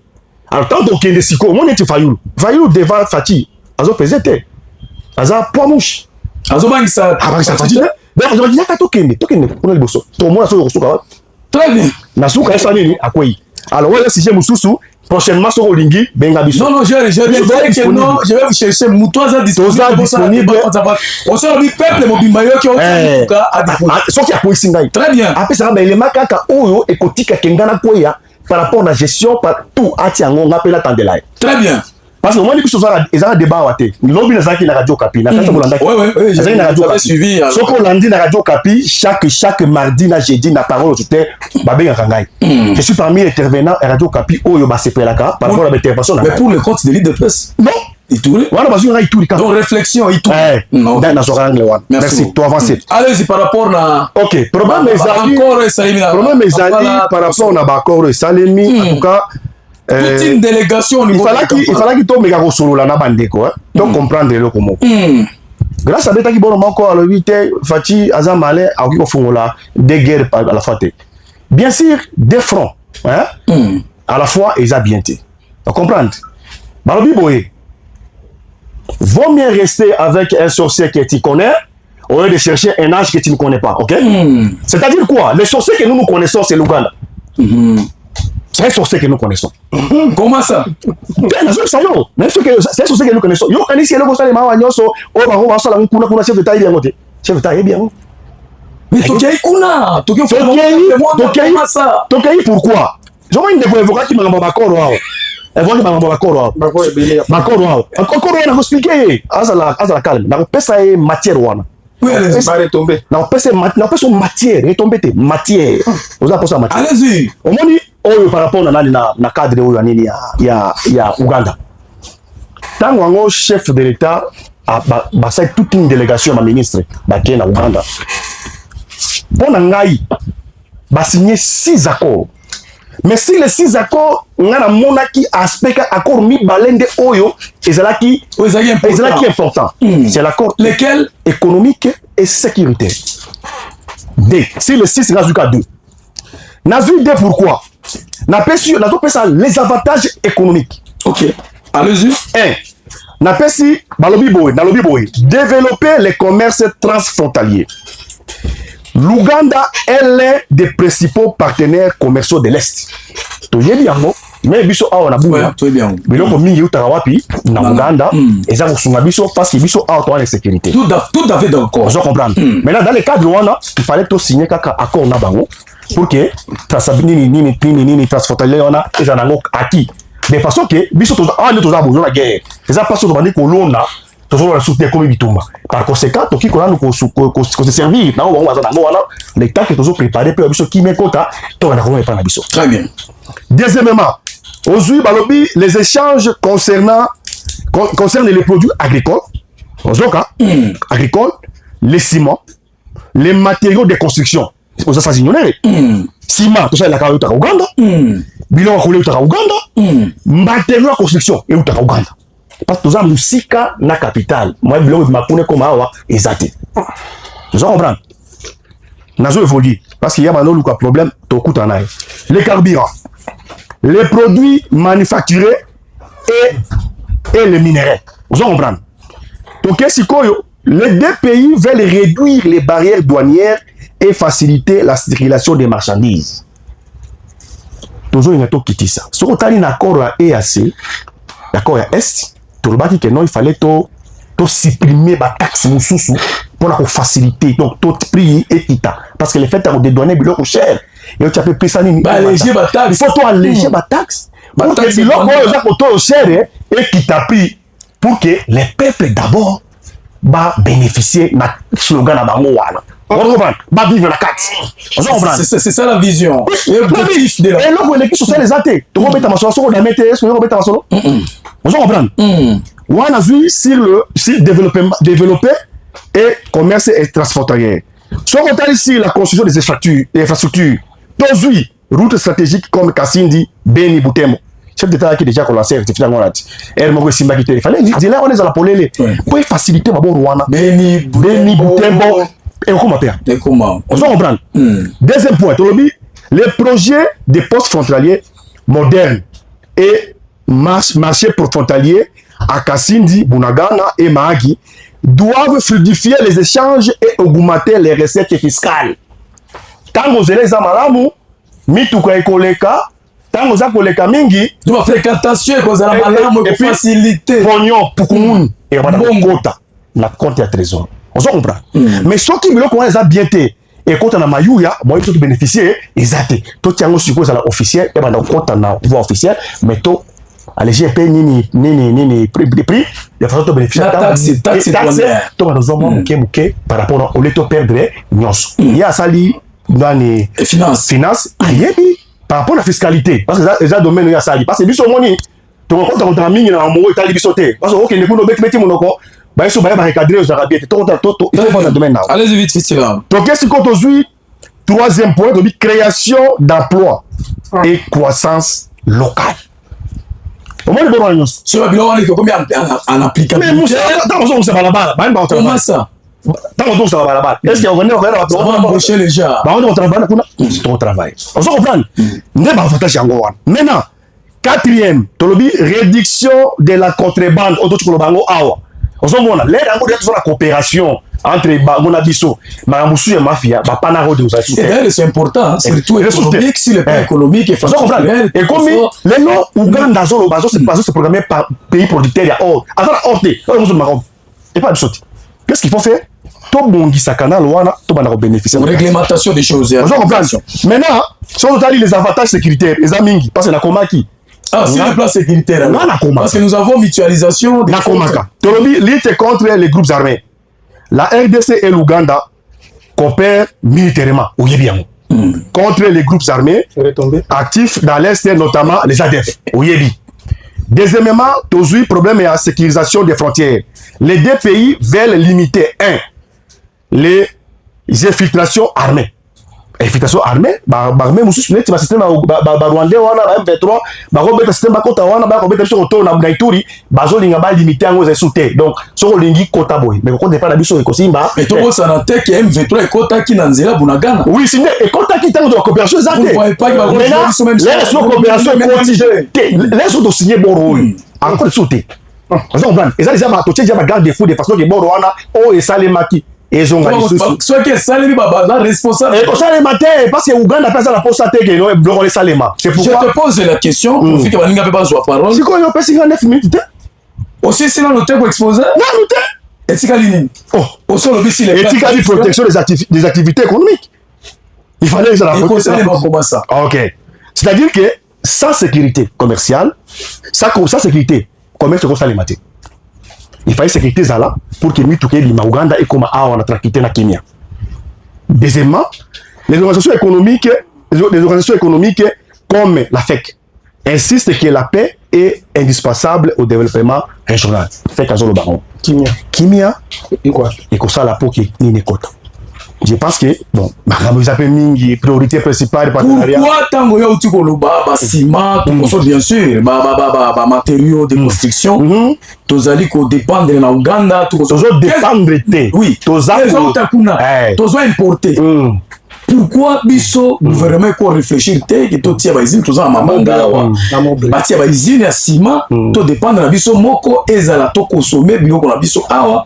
[SPEAKER 5] Alors tant qu'on est siko, on est Fayulu. Fayulu devant Fati, azo pesete. Aza poids mouche.
[SPEAKER 1] Azo bangisa.
[SPEAKER 5] Ah bangisa Fati. D'ailleurs, je dis yaka tokende, on est bosso. Tout le monde a son ressort.
[SPEAKER 1] Très bien.
[SPEAKER 5] Nasuka esa nini akwei. Alors voilà si j'ai mususu. Prochainement sur Olingi, Bengabiso.
[SPEAKER 1] Non, je vais vous chercher. Moutoisa disponible. On sort du peuple, mon bimayo qui est
[SPEAKER 5] très bien. Après ça, les makaka oyo et kotika kengana koya par rapport à la gestion par tout atiango on appelle attendela.
[SPEAKER 1] Très bien.
[SPEAKER 5] Parce que moi, ils ont un débat à thé. L'objet de la radio Capi.
[SPEAKER 1] Oui, j'ai suivi.
[SPEAKER 5] Ce qu'on l'a dit dans la radio Capi, chaque mardi, jeudi, la parole, c'était Babé Rangaï. Je suis parmi les intervenants à radio Capi, Oyo Basepelaka, par rapport à l'intervention.
[SPEAKER 1] Mais pour le compte de l'île de presse.
[SPEAKER 5] Non.
[SPEAKER 1] Il tourne.
[SPEAKER 5] Voilà, parce qu'il tourne.
[SPEAKER 1] Donc, réflexion, il tourne.
[SPEAKER 5] Non. Merci. Toi, avancez.
[SPEAKER 1] Allez-y, par rapport à.
[SPEAKER 5] Ok. Problème, mes amis, par rapport à Bakor et Salemi, en tout cas.
[SPEAKER 1] Toute une délégation au niveau
[SPEAKER 5] il fallait qu'il tombe à solo la bandeko, donc comprendre le comment. Grâce à Beta qui bon encore à le 8 Fati Azamale a qui fongola des guerres à la fois. Bien sûr, des fronts, hein? À la fois ils a bien été. Vous comprenez? Balobi boy. Vaut mieux rester avec un sorcier que tu connais au lieu de chercher un âge que tu ne connais pas, OK? C'est-à-dire quoi? Les sorciers que nous connaissons c'est l'Ouganda. C'est un sorcier que nous connaissons.
[SPEAKER 1] Comment ça?
[SPEAKER 5] C'est un sorcier que nous connaissons. Yo, quand il y a le gossin de Mawanyoso, on va la kuna chef d'État, il est bien. Chef d'État, il est bien.
[SPEAKER 1] Mais Tokai Kuna, Tokai
[SPEAKER 5] pourquoi? Je vois une des avocats qui m'a dit Bakoro. Elle voit que m'a dit Bakoro. Bakoro. Bakoro, on a expliqué. Azala calme. On peut ça matière wana.
[SPEAKER 4] Oui, elle est retombée.
[SPEAKER 5] On peut ça matière, retombée matière. Vous avez ça matière.
[SPEAKER 1] Allez-y.
[SPEAKER 5] On m'a dit par rapport na cadre oyo nini ya Uganda. Tant que chef de l'État a toute une délégation de ministres qui na Uganda. Pour ngai ba signé 6 accords. Mais si les 6 accords ngana monaki aspect accord mi balende oyo ezalaki important. C'est l'accord
[SPEAKER 1] lequel
[SPEAKER 5] économique et sécuritaire. D. Si le 6 razuka 2. Nazu 2 pourquoi? Les avantages économiques.
[SPEAKER 1] Ok. Allez-y.
[SPEAKER 5] 1. Balobi boy, développer les commerces transfrontaliers. L'Ouganda est l'un des principaux partenaires commerciaux de l'Est. Tu es bien, mais biso a na buya.
[SPEAKER 1] Tu es bien.
[SPEAKER 5] Biloko mingi utaka wapi na Uganda et ça kusunga biso parce que biso a en sécurité.
[SPEAKER 1] Tout à fait d'accord.
[SPEAKER 5] Je comprends. Maintenant dans le cadre wana, il fallait tout signer kaka accord na bango pour que ni transfrontalier wana ezanango acquis. De façon que biso to a besoin de guerre. C'est ça parce que bandi kolona toujours la soutenir comme bitumba. Par conséquent, to ki kolana ko se servir na on va zanango wana l'état que toujours préparé pour biso ki mekota to na ko pas na biso.
[SPEAKER 1] Très bien.
[SPEAKER 5] Deuxièmement, aujourd'hui, balobi, les échanges concernent les produits agricoles, agricoles, les ciments, les matériaux de construction. C'est pour ça que ciment, tout ça, il y a au Ouganda, bilan au Ouganda, matériaux de construction et au Ouganda. Parce que tout ça, Moussika, na capitale. Moi, bilan, je m'appelle comme Awa, exact. Vous comprenez? Nazo évolue. Parce qu'il y a un problème, les carburants. Les produits manufacturés et les minéraux. Vous comprenez? Donc, les deux pays veulent réduire les barrières douanières et faciliter la circulation des marchandises. Toujours une autre qui dit ça. Si on a un accord à EAC, l'accord à Est, tout le monde dit que non, il fallait supprimer les taxes pour faciliter donc tout prix et quitta. Parce que les faits de douane sont cher. Et tu as pu ça il faut alléger ma taxe pour que les cher et qui t'a pris pour que les peuples d'abord bénéficient de slogan à Bangoana. Va vivre la carte.
[SPEAKER 1] C'est ça la vision.
[SPEAKER 5] Et là, vous voyez qui sont les athées. Tu vas mettre ma soirée, on va mettre ma soirée. Vous comprenez? On a vu sur développer et commerce et transfrontalier. Si on regarde ici la construction des infrastructures, tozui, route stratégique comme Kassindi, Beni, Butembo. Chef d'État qui déjà commencé à rectifier en Rwanda. Il fallait dire là, on est à la polélé. Pour faciliter ma bonne Rwanda. Beni, Butembo. Et on commence à faire. On s'en comprend. Deuxième point, les projets de postes frontaliers modernes et marchés frontaliers à Kassindi, Bunagana et Mahagi doivent fluidifier les échanges et augmenter les recettes fiscales. Tant que vous allez à Malamu, mituka ekoleka, tant que vous allez à mingi,
[SPEAKER 1] donc la fréquentation est à Malamu et faciliter.
[SPEAKER 5] Pognon, Pukumun, et bon gota, la compte à trésor. On s'en comprend. Mais ceux qui veulent qu'on les a bien été, et quand on a Mayouya, moi, il faut bénéficier, ils ont été. Tout tient au suppose à l'officiel, et bien, quand on a pouvoir officiel, mais tout, à l'EGP, ni prix, de façon de bénéficier.
[SPEAKER 1] La taxe,
[SPEAKER 5] tout va nous en manquer, par rapport au leto perdre, nyons. Il y a ça, dans les finances, par rapport à la fiscalité. Parce que les domaines, il y a ça, parce que, bis au moni, tu rencontres ton ami, il y a un mot, il t'a libissoté. Parce que, ok, les coups de bête, mon encore. Bah, il faut recadrer aux Arabiens. Il faut faire le domaine là.
[SPEAKER 1] Allez-y vite, festival.
[SPEAKER 5] Donc, qu'est-ce qu'on aujourd'hui? Troisième point, création d'emplois et croissance locale. Comment les bonnes annonces?
[SPEAKER 1] Sur la bilan, on est combien en application?
[SPEAKER 5] Mais Moussa, on s'est pas là-bas.
[SPEAKER 1] Comment ça?
[SPEAKER 5] On s'est pas là-bas. Est-ce qu'il y a un
[SPEAKER 1] on va embaucher les gens.
[SPEAKER 5] On travaille. C'est ton travail. On se comprend. N'est pas avantage en Gowan. Maintenant, quatrième, réduction de la contrebande. On doit awa. On se comprend. L'aide à la coopération entre Monabiso, Maramoussou et Mafia,
[SPEAKER 1] c'est important, surtout économique, sur le plan économique et
[SPEAKER 5] culturel. Et comme les noms Ouganda, c'est programmé par pays producteur, il y a or. Avant la horte, et pas de sauter. Qu'est-ce qu'il faut faire? Tout bon qui s'accana, tout va bénéficier.
[SPEAKER 1] Réglementation des choses.
[SPEAKER 5] On comprend. Maintenant, si on regarde les avantages sécuritaires, les amis, parce que la Komaki.
[SPEAKER 1] Ah, sur le plan sécuritaire. Parce que nous avons mutualisation des
[SPEAKER 5] Komaka. Tolobi lutte contre les groupes armés. La RDC et l'Ouganda coopèrent militairement, contre les groupes armés actifs dans l'Est, notamment les ADF. Deuxièmement, toujours problème et la sécurisation des frontières. Les deux pays veulent limiter, les infiltrations armées. Infiltration armée, armée mususu neti ba système ba Rwandais wana M23 ba robeta système ba kota wana ba robeta biso koto na Naituri bazo linga ba limiter ngo ze sute. Donc soko lingi kota boy mais ko dépend na biso ekosimba
[SPEAKER 1] mais to bosa na tek M23 ekota ki na nzela Bunagana.
[SPEAKER 5] Oui, c'est ekota ki tango de coopération zate.
[SPEAKER 1] Vous voyez pas que ba
[SPEAKER 5] coopération les sont signé bon rôle. Encore sute. On comprend. Et ça déjà ma toche déjà ma garde de fou de façon que bon wana o et salemaki.
[SPEAKER 1] Soit que Salemi Baba responsable.
[SPEAKER 5] Et pour ça les matins, parce que Ouganda passe à la poste à Tégué, non, bloquons les Salema. C'est pourquoi.
[SPEAKER 1] Je te pose la question pour que Baninga peut pas jouer parole.
[SPEAKER 5] Si quoi, on peut 59 minutes.
[SPEAKER 1] Aussi, c'est là le thème exposé.
[SPEAKER 5] Non, le thème.
[SPEAKER 1] Et c'est Kalinine. Oh, au sol, le les.
[SPEAKER 5] Et tu as dit protection des activités économiques. Il fallait que ça la
[SPEAKER 1] protection. Comment ça?
[SPEAKER 5] Ok. C'est-à-dire que sans sécurité commerciale, sans sécurité commerce, c'est ça les matins. Il fallait sécurité là pour que nous touchions l'Ouganda et comme on a tranquillité na Kenya. Deuxièmement, les organisations économiques comme la FEC insistent que la paix est indispensable au développement régional. FEC à Zolo Baron. Kimia et quoi? Et comme ça la peau qui n'est pas. Je pense que, bon, ma priorité principale.
[SPEAKER 1] Pourquoi tant que tu as ciment, bien sûr, matériaux de construction, tu as dit qu'on dépend de l'Ouganda, tu
[SPEAKER 5] as dépendre.
[SPEAKER 1] Oui, tu as importé. Pourquoi biso gouvernement ko réfléchir te que to tia ba izine to za mamanga wa ba tia ba izine ya ciment to dépendre na biso moko ezala to consommer biloko na biso awa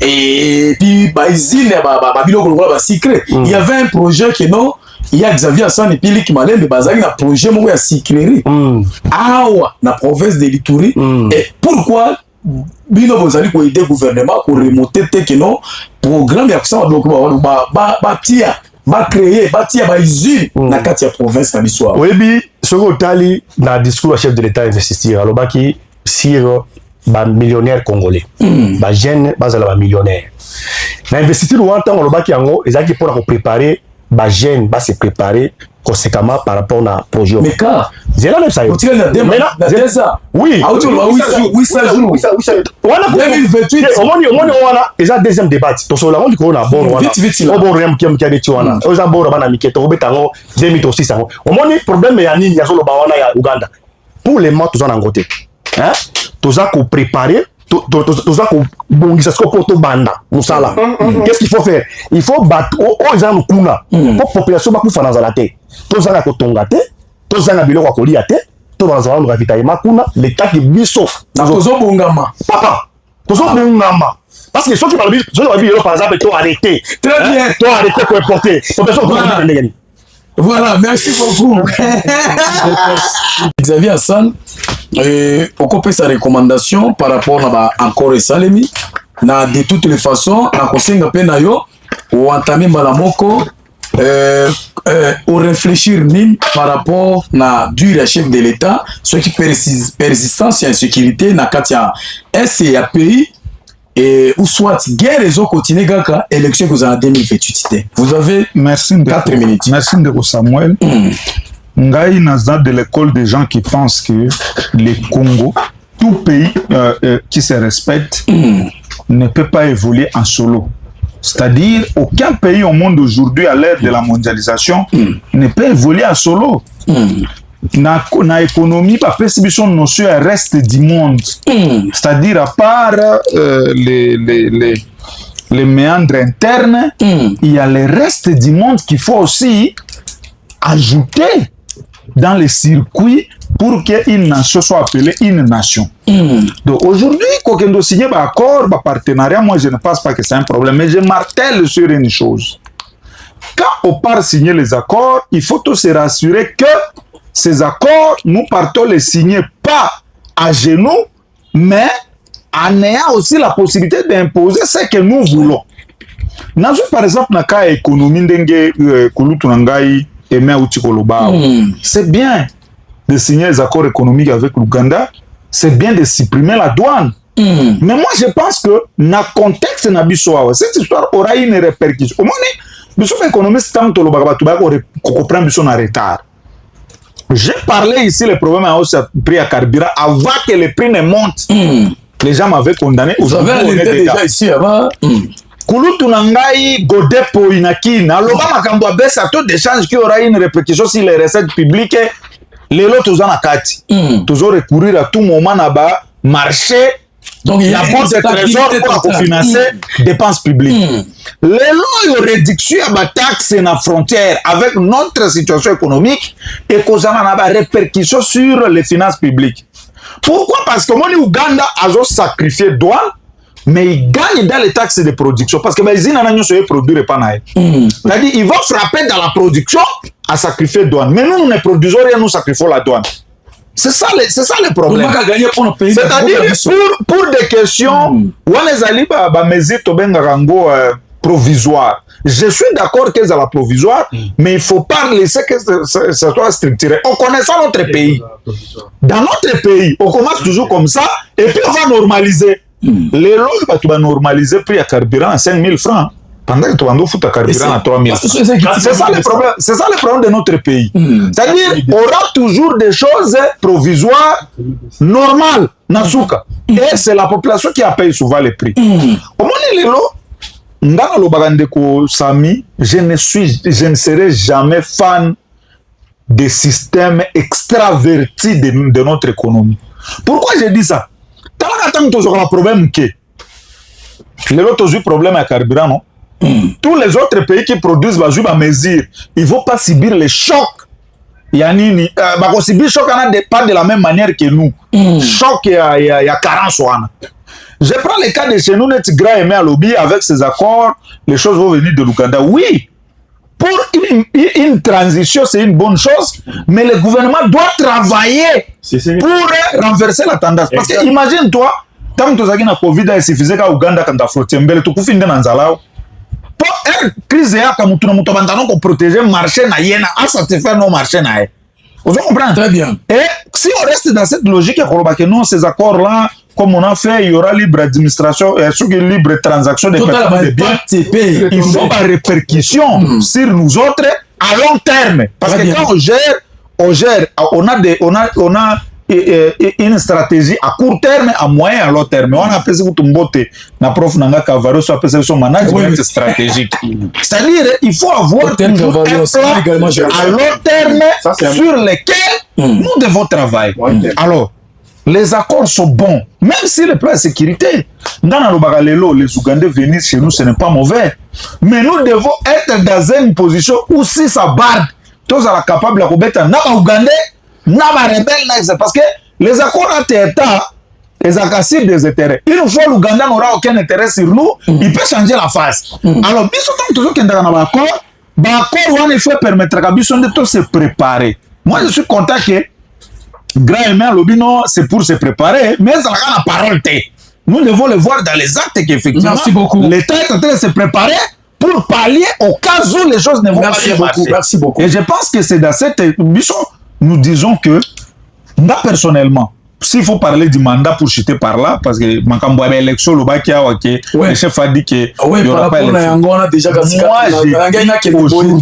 [SPEAKER 1] et puis ba izine ba biloko ba secret. Il y avait un projet que non, il y a Xavier Assane Pili qui m'allait bazaki na projet moko ya cyclerie awa na province de l'Ituri. Et pourquoi bino bozali ko aider gouvernement ko remonter te que non programme ya kusama biloko ba tia va créer, bâtir une usine dans la province de l'histoire.
[SPEAKER 5] Oui, ce que tu dans le discours du chef de l'État investir, alors qui sur les millionnaires congolais, les jeunes, les millionnaires. L'investiture, on entend le qui pour préparer, les jeunes, se préparer conséquemment par rapport à projet.
[SPEAKER 1] Mais car
[SPEAKER 5] c'est là même ça. Oui.
[SPEAKER 1] Oui, ça joue. 2028.
[SPEAKER 5] Déjà deuxième débat. Donc sur la route qu'on a bon bon rien qui a dit wana. Oza bon bana miketo obetango 2006 ango. Au moins problème ya nini ya solo bawana ya Uganda. Pour les mois tous en angoté. Hein? Tous à préparer tous à bongisa ce pour to banda musala. Qu'est-ce qu'il faut faire? Il faut battre aux gens kuna. Pour population ba kufa na la terre. Tous à ko tongate, tous à biloko ko liate. To bazala ngo ravitaillement kuna l'état qui biso
[SPEAKER 1] nazo bongama
[SPEAKER 5] papa tozo bongama parce que ceux qui parlent par exemple to arrêter
[SPEAKER 1] très bien
[SPEAKER 5] to arrêter pour importer
[SPEAKER 1] voilà merci beaucoup Xavier Hassan on copie sa recommandation par rapport à encore et Salemi na de toutes les façons na kosenga pe na yo ou entamer malamoko ou réfléchir par rapport à du chef de l'État, ce qui persistance et insécurité dans le pays et ou soit guerre et continuer gaka élection que vous avez en 2028. Vous avez 4 minutes.
[SPEAKER 2] Merci de Samuel. Ngai naza de l'école des gens qui pensent que le Congo, tout pays qui se respecte, ne peut pas évoluer en solo. C'est-à-dire, aucun pays au monde aujourd'hui, à l'ère de la mondialisation, ne peut évoluer en solo. Na économie, pas perception de notion reste du monde. C'est-à-dire, à part les méandres internes, il y a le reste du monde qu'il faut aussi ajouter dans les circuits pour qu'une nation soit appelée une nation. Donc aujourd'hui, quand on doit signer un accord, un partenariat, moi je ne pense pas que c'est un problème, mais je martèle sur une chose. Quand on part signer les accords, il faut tous se rassurer que ces accords, nous partons les signer pas à genoux, mais en ayant aussi la possibilité d'imposer ce que nous voulons. Par exemple, dans le cas de l'économie, c'est bien de signer les accords économiques avec l'Ouganda, c'est bien de supprimer la douane. Mais moi, je pense que dans le contexte de cette histoire aura une répercussion. Au moins, les économistes comprennent son retard. J'ai parlé ici les problèmes à hausse prix à carburant avant que les prix ne montent. Les gens m'avaient condamné.
[SPEAKER 1] Vous avez alerté déjà ici avant.
[SPEAKER 2] Kulutu nangai godepo inakina aloba makambo abesa taux d'échange qui aura une répercussion sur les recettes publiques les lots tous en akati toujours recourir à tout moment na ba marché donc il y a beaucoup de trésors pour financer dépenses publiques les lots de réduction à taxes na frontière avec notre situation économique et causant na ba répercussion sur les finances publiques. Pourquoi? Parce que mon Ouganda a sacrifié douane mais ils gagnent dans les taxes de production parce que ils n'ont produire pas naïf. C'est-à-dire ils vont frapper dans la production à sacrifier douane. Mais nous ne produisons rien, nous sacrifions la douane. C'est ça le problème. C'est-à-dire pour des questions on les allie ba mesure to benga rango provisoire. Je suis d'accord qu'elles sont provisoire, mais il faut pas laisser que ça soit structuré. En connaissant notre pays, dans notre pays, on commence toujours comme ça et puis on va normaliser. Les lois tu vas normaliser prix à carburant à 5 000 francs pendant que tu vas nous foutre à carburant à 3 000 francs. C'est ça le problème. C'est ça le problème de notre pays. C'est-à-dire on aura toujours des choses provisoires normales nasuka et c'est la population qui a payé souvent les prix. Au moins les lois ndana lo bagandeko Sami, je ne serai jamais fan des systèmes extravertis de notre économie. Pourquoi je dis ça? Tant que tu as un problème que les autres ont un problème à carburant, non? Tous les autres pays qui produisent à mesure, ils ne vont pas subir les chocs. Il y a ni subir le choc pas de la même manière que nous. Choc il y a 40 soins. Je prends le cas de chez nous, notre grand aimé à lobby avec ces accords, les choses vont venir de l'Ouganda. Oui, pour une transition, c'est une bonne chose, mais le gouvernement doit travailler pour renverser la tendance. Parce que imagine-toi, tant que tu as eu la Covid, il suffisait qu'à Ouganda, quand tu as frotté, tu as fait un zalao. Pour une crise, tu as protéger le marché, à satisfaire nos marchés. Vous comprenez?
[SPEAKER 1] Très bien.
[SPEAKER 2] Et si on reste dans cette logique, que non, ces accords-là, comme on a fait, il y aura libre administration, libre transaction des personnes de biens. Il faut une répercussion sur nous autres à long terme. Parce que quand on gère, on a une stratégie à court terme, à moyen, à long terme. On appelle ça na prof Nanga Cavaro, ça appelle ça son management stratégique. C'est-à-dire, il faut avoir toujours un plan à long terme sur lequel nous devons travailler. Alors, les accords sont bons, même si le plan de sécurité, dans les Ougandais venir chez nous, ce n'est pas mauvais. Mais nous devons être dans une position où si ça barde, tous sont capables de mettre en Ougandais, parce que les accords entre États, les accords des intérêts. Une fois l'Ouganda n'aura aucun intérêt sur nous, il peut changer la face. Alors, nous sommes toujours dans l'accord. L'accord, en effet, permettra à Bisson de se préparer. Moi, je suis content que Grand Aimé Lobino, c'est pour se préparer, mais ça n'a la parole. Nous devons le voir dans les actes qu'effectivement, l'État est en train de se préparer pour pallier au cas où les choses ne vont pas bien marcher.
[SPEAKER 1] Merci beaucoup.
[SPEAKER 2] Et je pense que c'est dans cette mission, nous disons que, moi personnellement, s'il faut parler du mandat pour chuter par là, parce que Makambo a l'élection, le chef a dit qu'il n'y aura pas d'élection. Moi, j'ai aujourd'hui,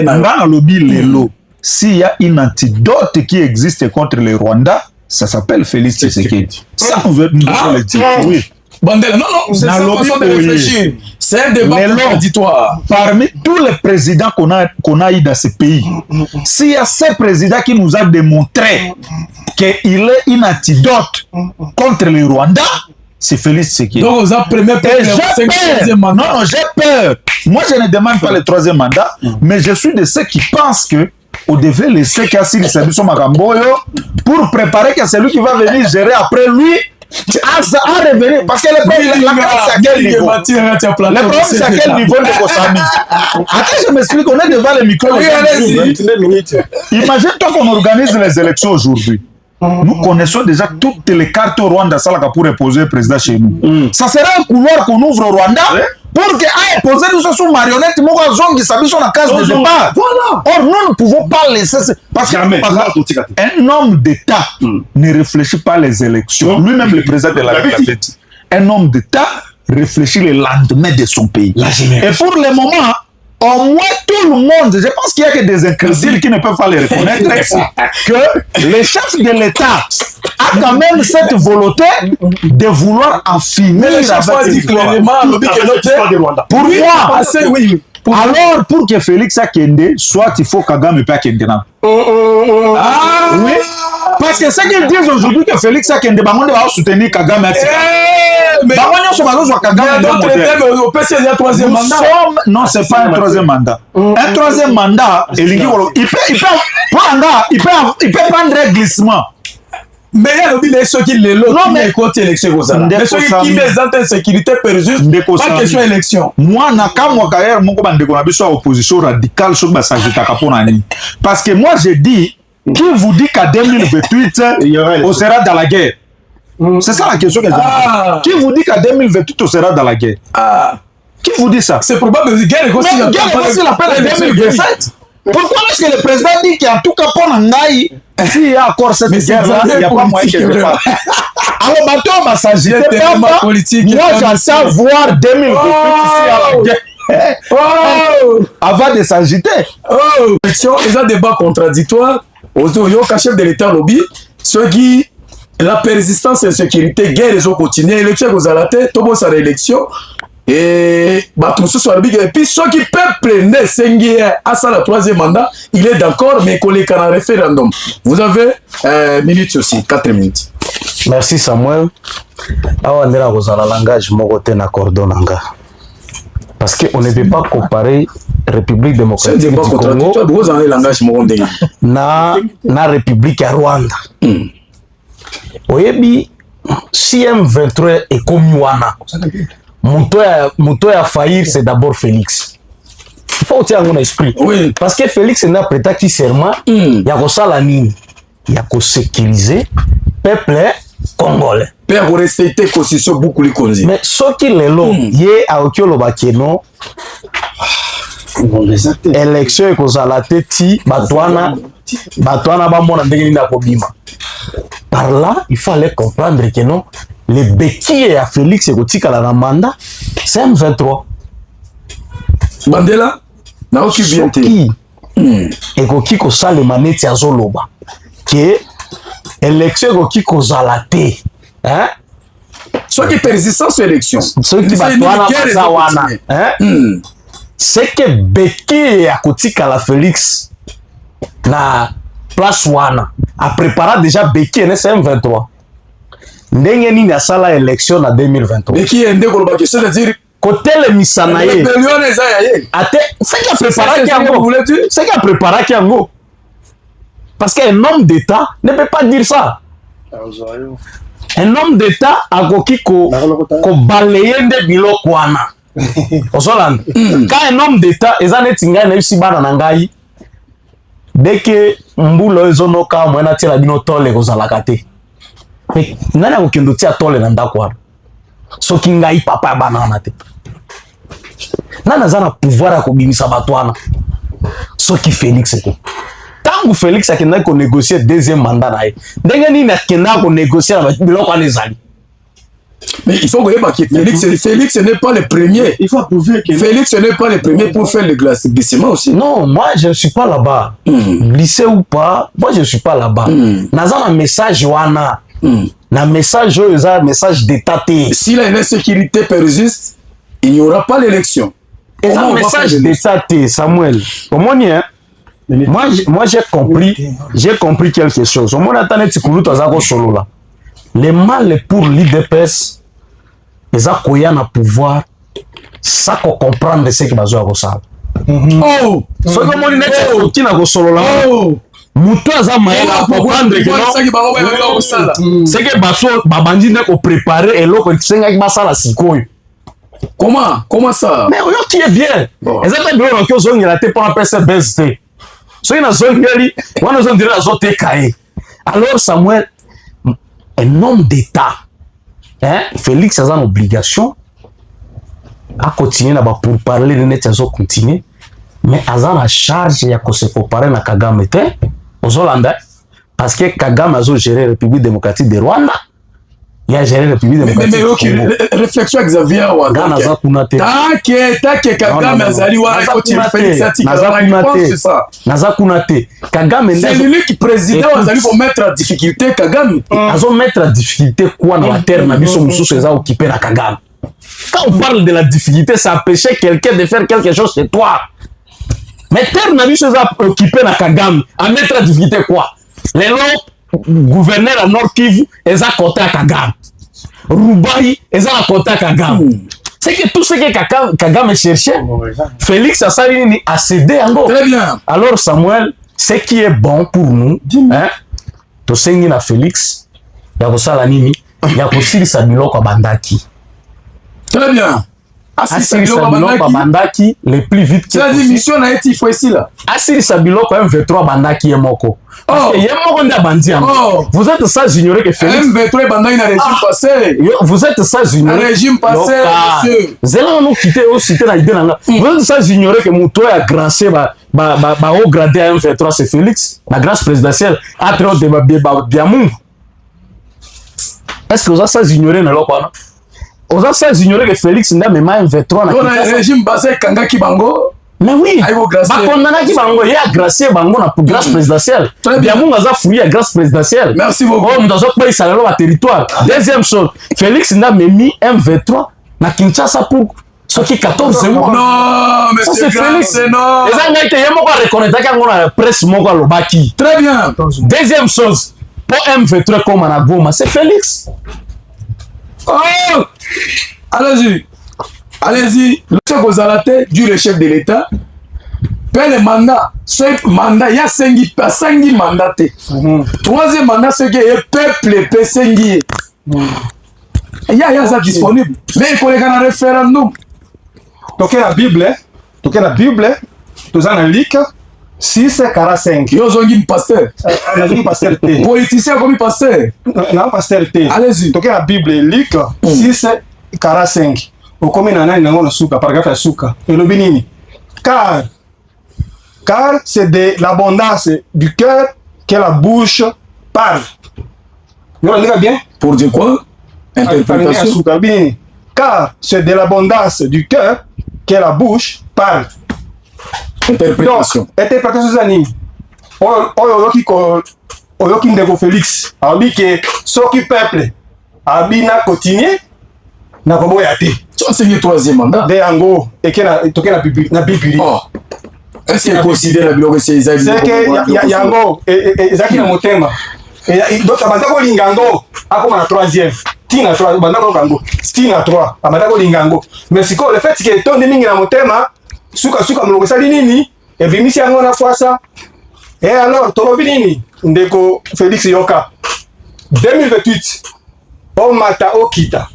[SPEAKER 2] dans le lobby, s'il y a une antidote qui existe contre le Rwanda, ça s'appelle Félix Tshisekedi. Ça, nous devons le dire. Oui.
[SPEAKER 1] Bandela, non, c'est sa façon de réfléchir. C'est un débat contradictoire.
[SPEAKER 2] Parmi tous les présidents qu'on a eu dans ce pays, s'il y a ce président qui nous a démontré qu'il est une antidote contre le Rwanda, c'est Félix Tshisekedi.
[SPEAKER 1] Donc, vous avez premier
[SPEAKER 2] Non, j'ai peur. Moi, je ne demande pas le troisième mandat, mais je suis de ceux qui pensent que on devait laisser Kassir Sabiso Makamboyo pour préparer que c'est lui qui va venir gérer après lui à revenir. Parce que le problème, la carte, c'est à quel niveau? Le problème, c'est à quel niveau de Kossami? Attends, je m'explique, on est devant les micros. Imagine-toi qu'on organise les élections aujourd'hui. Nous connaissons déjà toutes les cartes au Rwanda pour reposer le président chez nous. Ça sera un couloir qu'on ouvre au Rwanda pour que poser nous sous marionnette, qui s'habille sur la case de départ. Or, nous ne pouvons pas laisser. Parce qu'un homme d'État ne réfléchit pas les élections. Lui-même, le président de la République, un homme d'État réfléchit le lendemain de son pays. Et pour le moment, au moins tout le monde, je pense qu'il n'y a que des incrédules qui ne peuvent pas le reconnaître, que le chef de l'État a quand même cette volonté de vouloir en finir avec l'histoire. Pour moi, alors pour que Félix Akende, soit il faut Kagame pas Akende. Oui. Parce que ce qu'ils disent aujourd'hui que Félix Akende va soutenir Kagame. Mais non, c'est pas un troisième mandat. Un troisième mandat, il peut prendre un glissement.
[SPEAKER 1] Mais il y a ceux qui les côté élection comme ça. Mais ceux qui les entendent sécurité juste pas question élection. Moi,
[SPEAKER 2] Nakamwa carrière, mon commande de opposition radicale sur ma sagita caponani. Parce que moi, j'ai dit, qui vous dit qu'à 2028, on sera dans la guerre? C'est ça la question que j'ai. Qui vous dit qu'à 2028, on sera dans la guerre? Qui vous dit ça?
[SPEAKER 1] C'est probable que la guerre est
[SPEAKER 2] aussi l'appelle 2027. Pourquoi est-ce que le président dit qu'en tout cas, pour Nangaï, s'il y a encore cette guerre-là, il n'y a pas moyen qu'elle se passe. Alors, maintenant, on va s'agiter. Moi, j'entends voir 2028 ici à la guerre. Avant de s'agiter.
[SPEAKER 1] Ils ont des débats contradictoires. Au chef de l'État lobby, ceux qui la persistance et sécurité, guerre, ils ont continué. Élection, vous allez tout bon, ça l'élection. Et tout ce soit le big. Et puis ceux qui peuvent prendre à ça le troisième mandat, il est d'accord, mais qu'on les un référendum. Vous avez minutes aussi, 4 minutes.
[SPEAKER 3] Merci Samuel. Awa ndela kozala langage moko te na cordonanga. Parce que on ne peut pas comparer République démocratique du Congo
[SPEAKER 1] vous avez langage moko ndenge
[SPEAKER 3] na République ya Rwanda. Oyebi si M23 est comme wana. Mouto a faillir, c'est d'abord Félix. Il faut que tu aies un esprit.
[SPEAKER 1] Oui.
[SPEAKER 3] Parce que Félix n'a prêté qui serment, il y a ça la ligne. Il y a que sécuriser le peuple congolais.
[SPEAKER 1] Pour respecter la constitution beaucoup les causes.
[SPEAKER 3] Mais ce qui est là, il y a un Bakeno. Élection et cause à la tête, Batouana Bamona Ndengina Kobima. Par là, il fallait comprendre que non. Les béquilles à Félix et Gotika la c'est M23.
[SPEAKER 1] Bandela, n'a aucun bien.
[SPEAKER 3] ekoki kosalema neti azoloba ke élection ekoki kozala te
[SPEAKER 1] soki persistance sur élection
[SPEAKER 3] soki bato wana baza wana seke beki ya kotikala Félix na place wana aprépara déjà beki ene M23 ndenge nini asala élection na 2023
[SPEAKER 1] beki ende koloba ke c'est-à-dire
[SPEAKER 3] kotelemisa na ye
[SPEAKER 1] rebellion eza ya ye
[SPEAKER 3] ate seke apreparaki yango parce qu'un homme d'État ne peut pas dire ça. Un homme d'État akoki ko balayer nde biloko wana. Osolanda. Quand un homme d'État eza neti ngai na yusi bana na ngai dès que mbulo ezonoka mwena tela bino tole kozalaka te. Mais nani akokendo tia tole na ndako wana. Soki ngai papa ya bana wana te. Nani aza na pouvoir ya kobimisa bato wana. Soki Félix te. Tangu Félix akenda ko négocier deuxième mandat na ye. Ndenge nini akenda ko négocier na biloko wana ezali.
[SPEAKER 1] Mais il faut que Félix n'est pas le premier.
[SPEAKER 4] Il faut prouver que
[SPEAKER 1] Félix n'est pas le premier pour faire le glissement aussi.
[SPEAKER 3] Non, moi je ne suis pas là-bas. Lycée ou pas, moi je ne suis pas là-bas. Naza un message wana. Na message un message d'état.
[SPEAKER 1] Si la insécurité persiste, il n'y aura pas l'élection.
[SPEAKER 3] Et un message d'état, Samuel. Comment on hein? Moi j'ai compris quelque chose. Au moins attendez tikulu tazako solo là. Le mal pour l'IDPS, les akoya na pouvoir, ça qu'on comprendre ce qui va se passer.
[SPEAKER 1] Oh,
[SPEAKER 3] ce que mon net qui na go solo là. Oh, muto azama ya comprendre que non. C'est que baso babandi na ko préparer et l'autre qui senga ki basala sikoyo.
[SPEAKER 1] Comment ça?
[SPEAKER 3] Mais on qui est bien. Exactement bien que zone la te pour un PC BST. So ina zone ngeli, wana zone dire azote kae. Alors Samuel, un homme d'État, Félix a une obligation à continuer pour parler de net continuer, mais a la charge de se comparer à Kagame aux Hollandais, parce que Kagame a géré la République démocratique de Rwanda. Il a géré la République démocratique
[SPEAKER 1] du Congo. Mais réflexion Xavier Ouaga. T'as Kagame Azali Ouaga, il faut tirer Félix
[SPEAKER 3] Nazakunate. Kagame
[SPEAKER 1] c'est lui qui président Azali pour mettre en difficulté Kagame.
[SPEAKER 3] Ils mettre en difficulté quoi dans la terre, Nabiso Moussou César occupé à Kagame. Quand on parle de la difficulté, ça empêchait quelqu'un de faire quelque chose chez toi. Mais terre Nabiso César occupé à Kagame, à mettre en difficulté quoi? Les longs gouverneurs à Nord Kivu, ils ont côté à Kagame. Roubaï, ils ont côté à Kagame. C'est que tout ce que Kagame cherchait, Félix Assalini a cédé en gros.
[SPEAKER 1] Très bien.
[SPEAKER 3] Alors Samuel, ce qui est bon pour nous, to sengi na Félix, ya kosala nini, ya kosilisa biloko bandaki.
[SPEAKER 1] Très bien.
[SPEAKER 3] Asilisa biloko bandaki le plus vite que
[SPEAKER 1] possible. C'est la mission na eti fois ici là.
[SPEAKER 3] Asilisa biloko M23 bandaki yemoko. Parce que yemoko nda bandi yango. Vous êtes sans ignorer que Félix
[SPEAKER 1] M23 bandaki na régime passé.
[SPEAKER 3] Vous êtes sans ignorer.
[SPEAKER 1] Régime passé, monsieur.
[SPEAKER 3] Zela nous quitter au cité na idée nanga. Vous êtes sans ignorer que Mouto a gracié ba haut gradé à M23 c'est Félix, la grâce présidentielle après au débat Biamou. Est-ce que vous êtes sans ignorer na lokwana? Vous êtes sans ignorer que Félix n'a même pas M23 na.
[SPEAKER 1] On a un régime basé Kangaki Bango.
[SPEAKER 3] Mais oui, bakondana bango ya gracier bango na grâce présidentielle. Bien mon aza fouillé à grâce présidentielle.
[SPEAKER 1] Merci beaucoup.
[SPEAKER 3] Oh, dans autre pays ça le territoire. Deuxième chose, Félix n'a même mis M23 na Kinshasa pour ce qui 14 mois.
[SPEAKER 1] Non, mais
[SPEAKER 3] c'est Félix.
[SPEAKER 1] Non.
[SPEAKER 3] Les gens qui ont reconnaître qu'on a presse moko lobaki.
[SPEAKER 1] Très bien.
[SPEAKER 3] Deuxième chose, pour M23 comme na Goma, c'est Félix.
[SPEAKER 1] Oh! Allez-y. Allez-y, le chef Ozalate, du le chef de l'État, paie le mandat. Ce mandat, il y a 5 mandats. Troisième mandat, c'est que le peuple peut s'enguiller. Il y a ça disponible. Mais il faut un référendum.
[SPEAKER 4] Donc la Bible, tu as un lik 6:45.
[SPEAKER 1] Yo zongi pasteur.
[SPEAKER 4] Pasteur.
[SPEAKER 1] Politicien comme pasteur.
[SPEAKER 4] Non, pasteur.
[SPEAKER 1] Allez-y.
[SPEAKER 4] Donc la Bible, lik 6:45. Au commun en a souka, paragraphe souka. Et le bénini. Car c'est de l'abondance du cœur que la bouche parle. Vous le bien?
[SPEAKER 1] Pour dire quoi? Interprétation.
[SPEAKER 4] Car c'est de l'abondance du cœur que la bouche parle.
[SPEAKER 1] interprétation.
[SPEAKER 4] Interprétation za nini? Oyoki ndeko Félix abi ke soki peuple abina continuer na koboya te.
[SPEAKER 1] Tu as signé troisième mandat.
[SPEAKER 4] De yango toke na Bible.
[SPEAKER 1] Oh. Est-ce qu'il considère la bilan que c'est Isaac?
[SPEAKER 4] C'est que yango ezaki na motema. Donc abandako lingango akoma na troisième. Tina 3 abandako kango. Tina 3 abandako lingango. Mais siko le fait que tondi mingi na motema suka muloko sali nini? Et bimisi yango na kwasa. Et alors tolobi nini? Ndeko Félix Yoka 2028 o mata o kita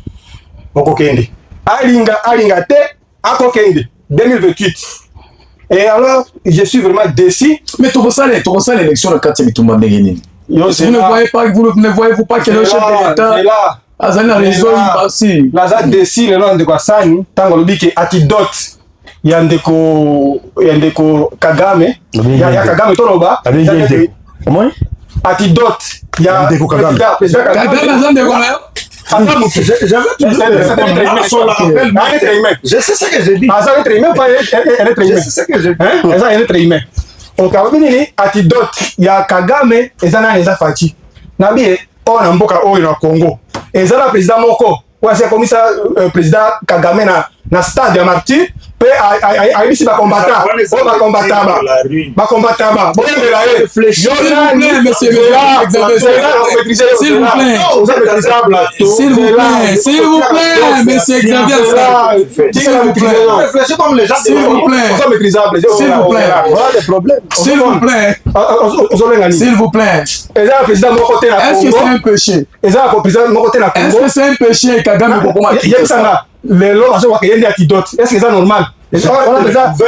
[SPEAKER 4] okokende alinga te akokende 2028. Et alors je suis vraiment déçu.
[SPEAKER 1] Mais tu ressens l'élection de Katia Bitumba Ndegeni. Vous ne voyez-vous pas que le chef de l'État a une raison ici.
[SPEAKER 4] Là déçu le nom de Kwasani tango lobiki antidote ya ndeko Kagame ya Kagame toloba
[SPEAKER 5] comment
[SPEAKER 4] antidote ya
[SPEAKER 5] ndeko Kagame
[SPEAKER 4] je sais ce que j'ai dit. Antidote ya Kagame ezana eza fachi na bie ona mboka oyo na Congo ezana président moko wase komisa président Kagame na stade ya Martyr pe aibisi ba combattant boyembela ye
[SPEAKER 1] S'il vous plaît, monsieur, monsieur Xavier,
[SPEAKER 4] réfléchissez comme les gens,
[SPEAKER 1] s'il vous plaît, est-ce que c'est un péché? Est-ce que c'est un péché Kagame Bokoma?
[SPEAKER 4] Les lois est-ce que c'est normal? On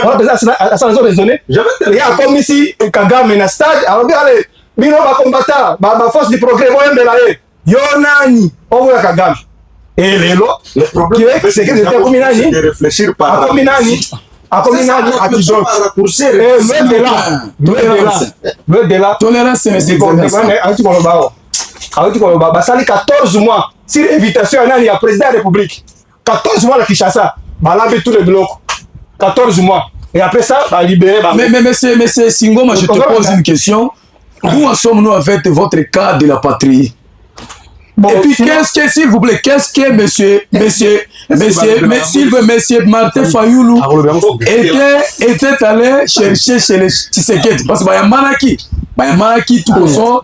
[SPEAKER 4] a besoin raisonner. Il y a comme ici Kagame na stade, alors allez, bino ba combattant, ba force du progrès boyembela ye. Yonani, on voit Kagame. Et les lois, le problème c'est que c'était comme nani de réfléchir par comme nani antidote. Le de là.
[SPEAKER 1] Tolérance, c'est
[SPEAKER 4] basali 14 mois sur invitation à nani à président de la République. 14 mois à Kinshasa, balambe tous les blocs. 14 mois. Et après ça, bah libérer.
[SPEAKER 1] Mais monsieur Singo, moi je te pose une question. Où en sommes-nous avec votre cas de la patrie? Bon, et puis qu'est-ce que, s'il vous plaît, qu'est-ce que monsieur Martin Fayoulou était allé chercher chez les Tshisekedi? Parce que Bayamaki tout le son.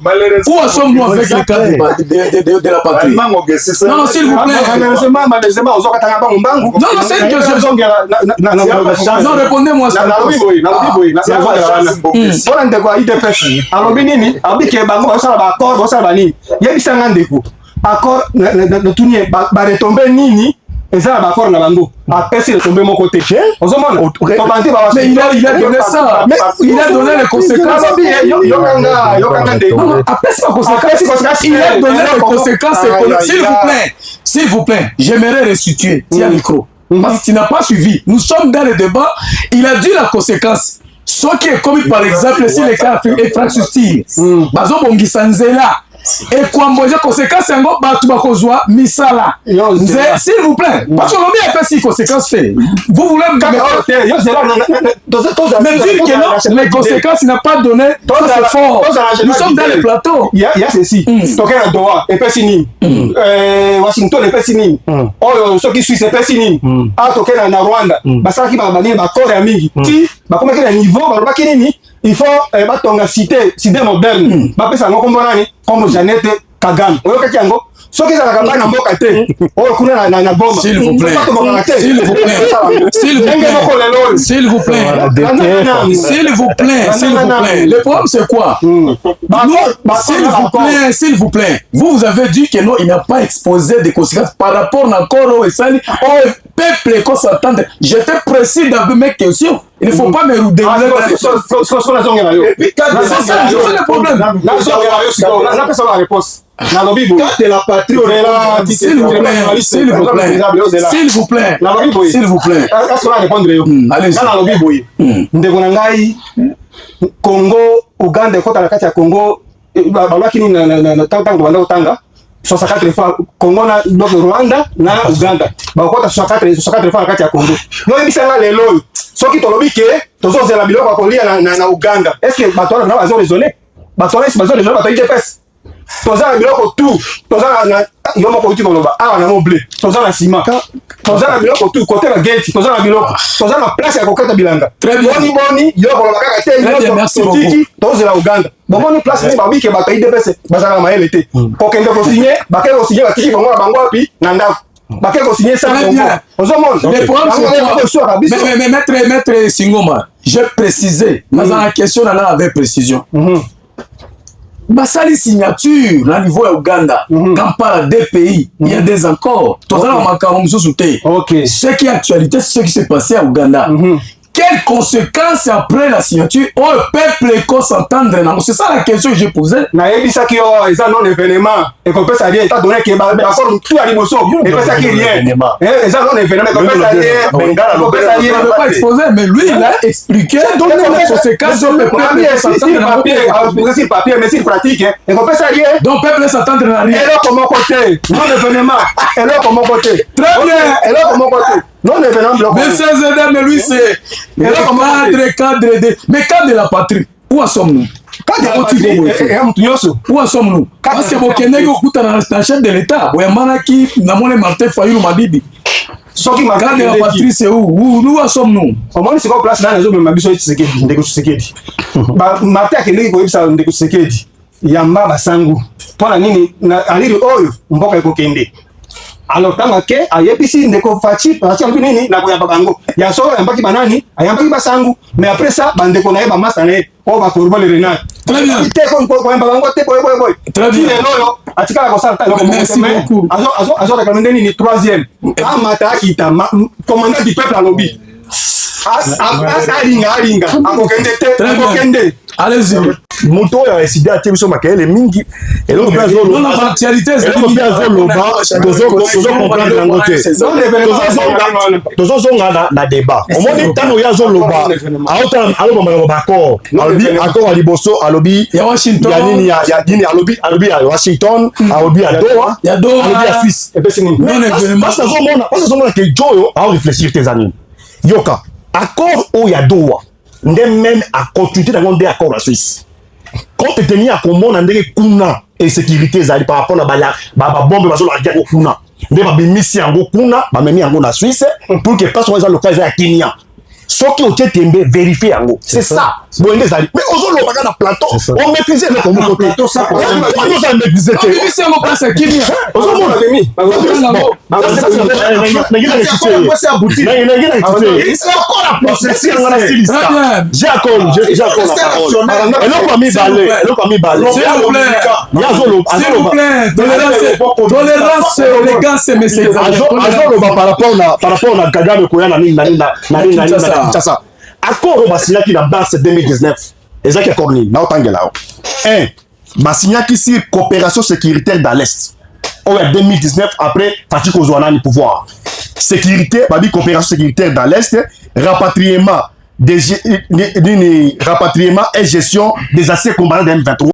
[SPEAKER 1] Où en sommes-nous avec le cas de la patrie? Non, s'il vous plaît. Non, c'est une question. Non, répondez-moi ça.
[SPEAKER 4] Accord na tourner ba retomber nini eza ba accord na bango apesi retomber mon côté ozomona
[SPEAKER 1] mais il a donné ça, mais il a donné les conséquences. Il a donné les conséquences économiques. S'il vous plaît, j'aimerais restituer tiens micro parce que tu n'as pas suivi. Nous sommes dans le débat, il a dit la conséquence. Ce qui est commis par exemple si les cas infrastructure bazo bongisa nzela et kwamboja conséquence yango batu bakozwa misala s'il vous plaît parce que l'homme a fait si conséquences fait vous voulez me dire que non les conséquences n'a pas donné c'est fort. Nous sommes dans les plateaux
[SPEAKER 4] il y a ceci toke na Doha et pesini Washington et pesini oh ceux qui suissent et pesini a toke na Rwanda basaki ba bani ba corps mingi ti ba komaki na niveau ba lobaki nini il faut batonga cité moderne ba pesa ngoko mbonani comme Jeannette Kagame oyokaki yango soki ezalaka mbai na mboka te oyo kuna na goma
[SPEAKER 1] s'il vous plaît le problème c'est quoi s'il vous plaît vous avez dit que non il n'a pas exposé des conséquences par rapport à encore et ça peuple qu'on s'attend j'étais précis dans mes questions il ne faut pas me rouder
[SPEAKER 4] c'est ça le problème
[SPEAKER 5] de la patrie
[SPEAKER 1] s'il vous plaît
[SPEAKER 4] allez ndeko na ngai Congo Uganda ekota na kati ya Congo balwaki nini na tango banda kotanga 64 fois Congo na donc Rwanda na Uganda bakota 64 fois kati ya Congo yo ebisanga lelo soki tolobi ke tozozela biloko ya kolia na Uganda est-ce que bato wana bazo raisonner bato wana bazo raisonner bato IDPS toza na biloko tout toza na yo moko uti koloba awa na moblé toza na ciment toza na biloko tout côté na gate toza na biloko toza na place ya kokata bilanga boni yo koloba kaka te yo tiki tozela Uganda bomoni place ni babike bato IDPS bazala maele te kokende ko signer bakelo ko signer batiki bango na bango api na ndako bakelo ko signer sans
[SPEAKER 1] mais maître Singoma j'ai précisé mais en question là avec précision basali signature na niveau ya Uganda Kampala deux pays il y a des accords tozala makambo mususu te ce qui est actualité c'est ce qui s'est passé à Uganda. Quelles conséquences après la signature au peuple éco s'entendre? C'est ça la question que j'ai posée.
[SPEAKER 4] Na ebisa ki o eza non événement et qu'on peut s'allier état donné que accord tout à liboso et peut ça qui rien eza non événement qu'on peut s'allier Bengala on peut s'allier
[SPEAKER 1] pas exposer mais lui il a expliqué donc les conséquences au peuple
[SPEAKER 4] c'est papier mais c'est pratique et qu'on peut s'allier
[SPEAKER 1] donc peuple s'entendre na rien.
[SPEAKER 4] Et là comment côté non événement et là comment côté très bien et là comment côté non événement bloc
[SPEAKER 1] mais ces aides mais lui c'est cadre de mais cadre de la patrie où sommes-nous où sommes-nous parce que bokendeki okutana na chef de l'état oyambanaki namone Martin Fayulu Madidi soki cadre de la patrie c'est où sommes-nous
[SPEAKER 4] omoni siko place na nazo mema biso Tshisekedi ndeko Tshisekedi ba Martin akendeki koyebisa ndeko Tshisekedi yamba basangu mpona nini na aliri oyo mboka ekokende alors tanga ke ayebisi ndeko Fachi alobi nini na koyamba bango ya solo ayambaki banani ayambaki basangu mais après ça bandeko na ye bamasa na ye oyo bakorba le renard te koyamba bango te boy très bien loyo atikala kosala
[SPEAKER 1] merci beaucoup
[SPEAKER 4] azo réclamer nini 3e amata akita commandant du peuple alobi alinga akokende te akokende
[SPEAKER 1] allez-y
[SPEAKER 5] moto oyo aeside atie biso makelele mingi eloko mpe azoloba yango te tozozonga na débat omoni ntango oyo azoloba alobamaka baaccord alobi accord ya liboso alobi ya nini ya nini alobi ya Washington alobi ya Doha alobi ya Suisse mpasi azomona ke jo oyo aorefléchir te eza nini yoka accord oyo ya Doha nde même acontinuité nango nde accord ya Suisse compte tenu ya komona ndenge kuna insécurité ezali par rapport na babombe bazolakaki yango kuna nde babimisi yango kuna bamemi yango na Suisse pour que place eza local eza ya Kenya soki otie tembe vérifier yango c'est ça boye nde ezali mais ozolobaka na plateau on maîtrise eloko moko te oza maîtrise te
[SPEAKER 1] obimisi yango place ya Kenya
[SPEAKER 5] ozomona
[SPEAKER 1] tolérance élégance messieurs
[SPEAKER 5] azoloba par rapport na Kagame koya na nini Kinshasa accord oyo basignaki na base 2019 ezaki accord nini naotangela awa 1 basignaki sur coopération sécuritaire dans l'Est oyo ya 2019 après Fachi kozwa nani pouvoir sécurité babi coopération sécuritaire dans l'Est rapatriement et gestion des anciens combattants de M23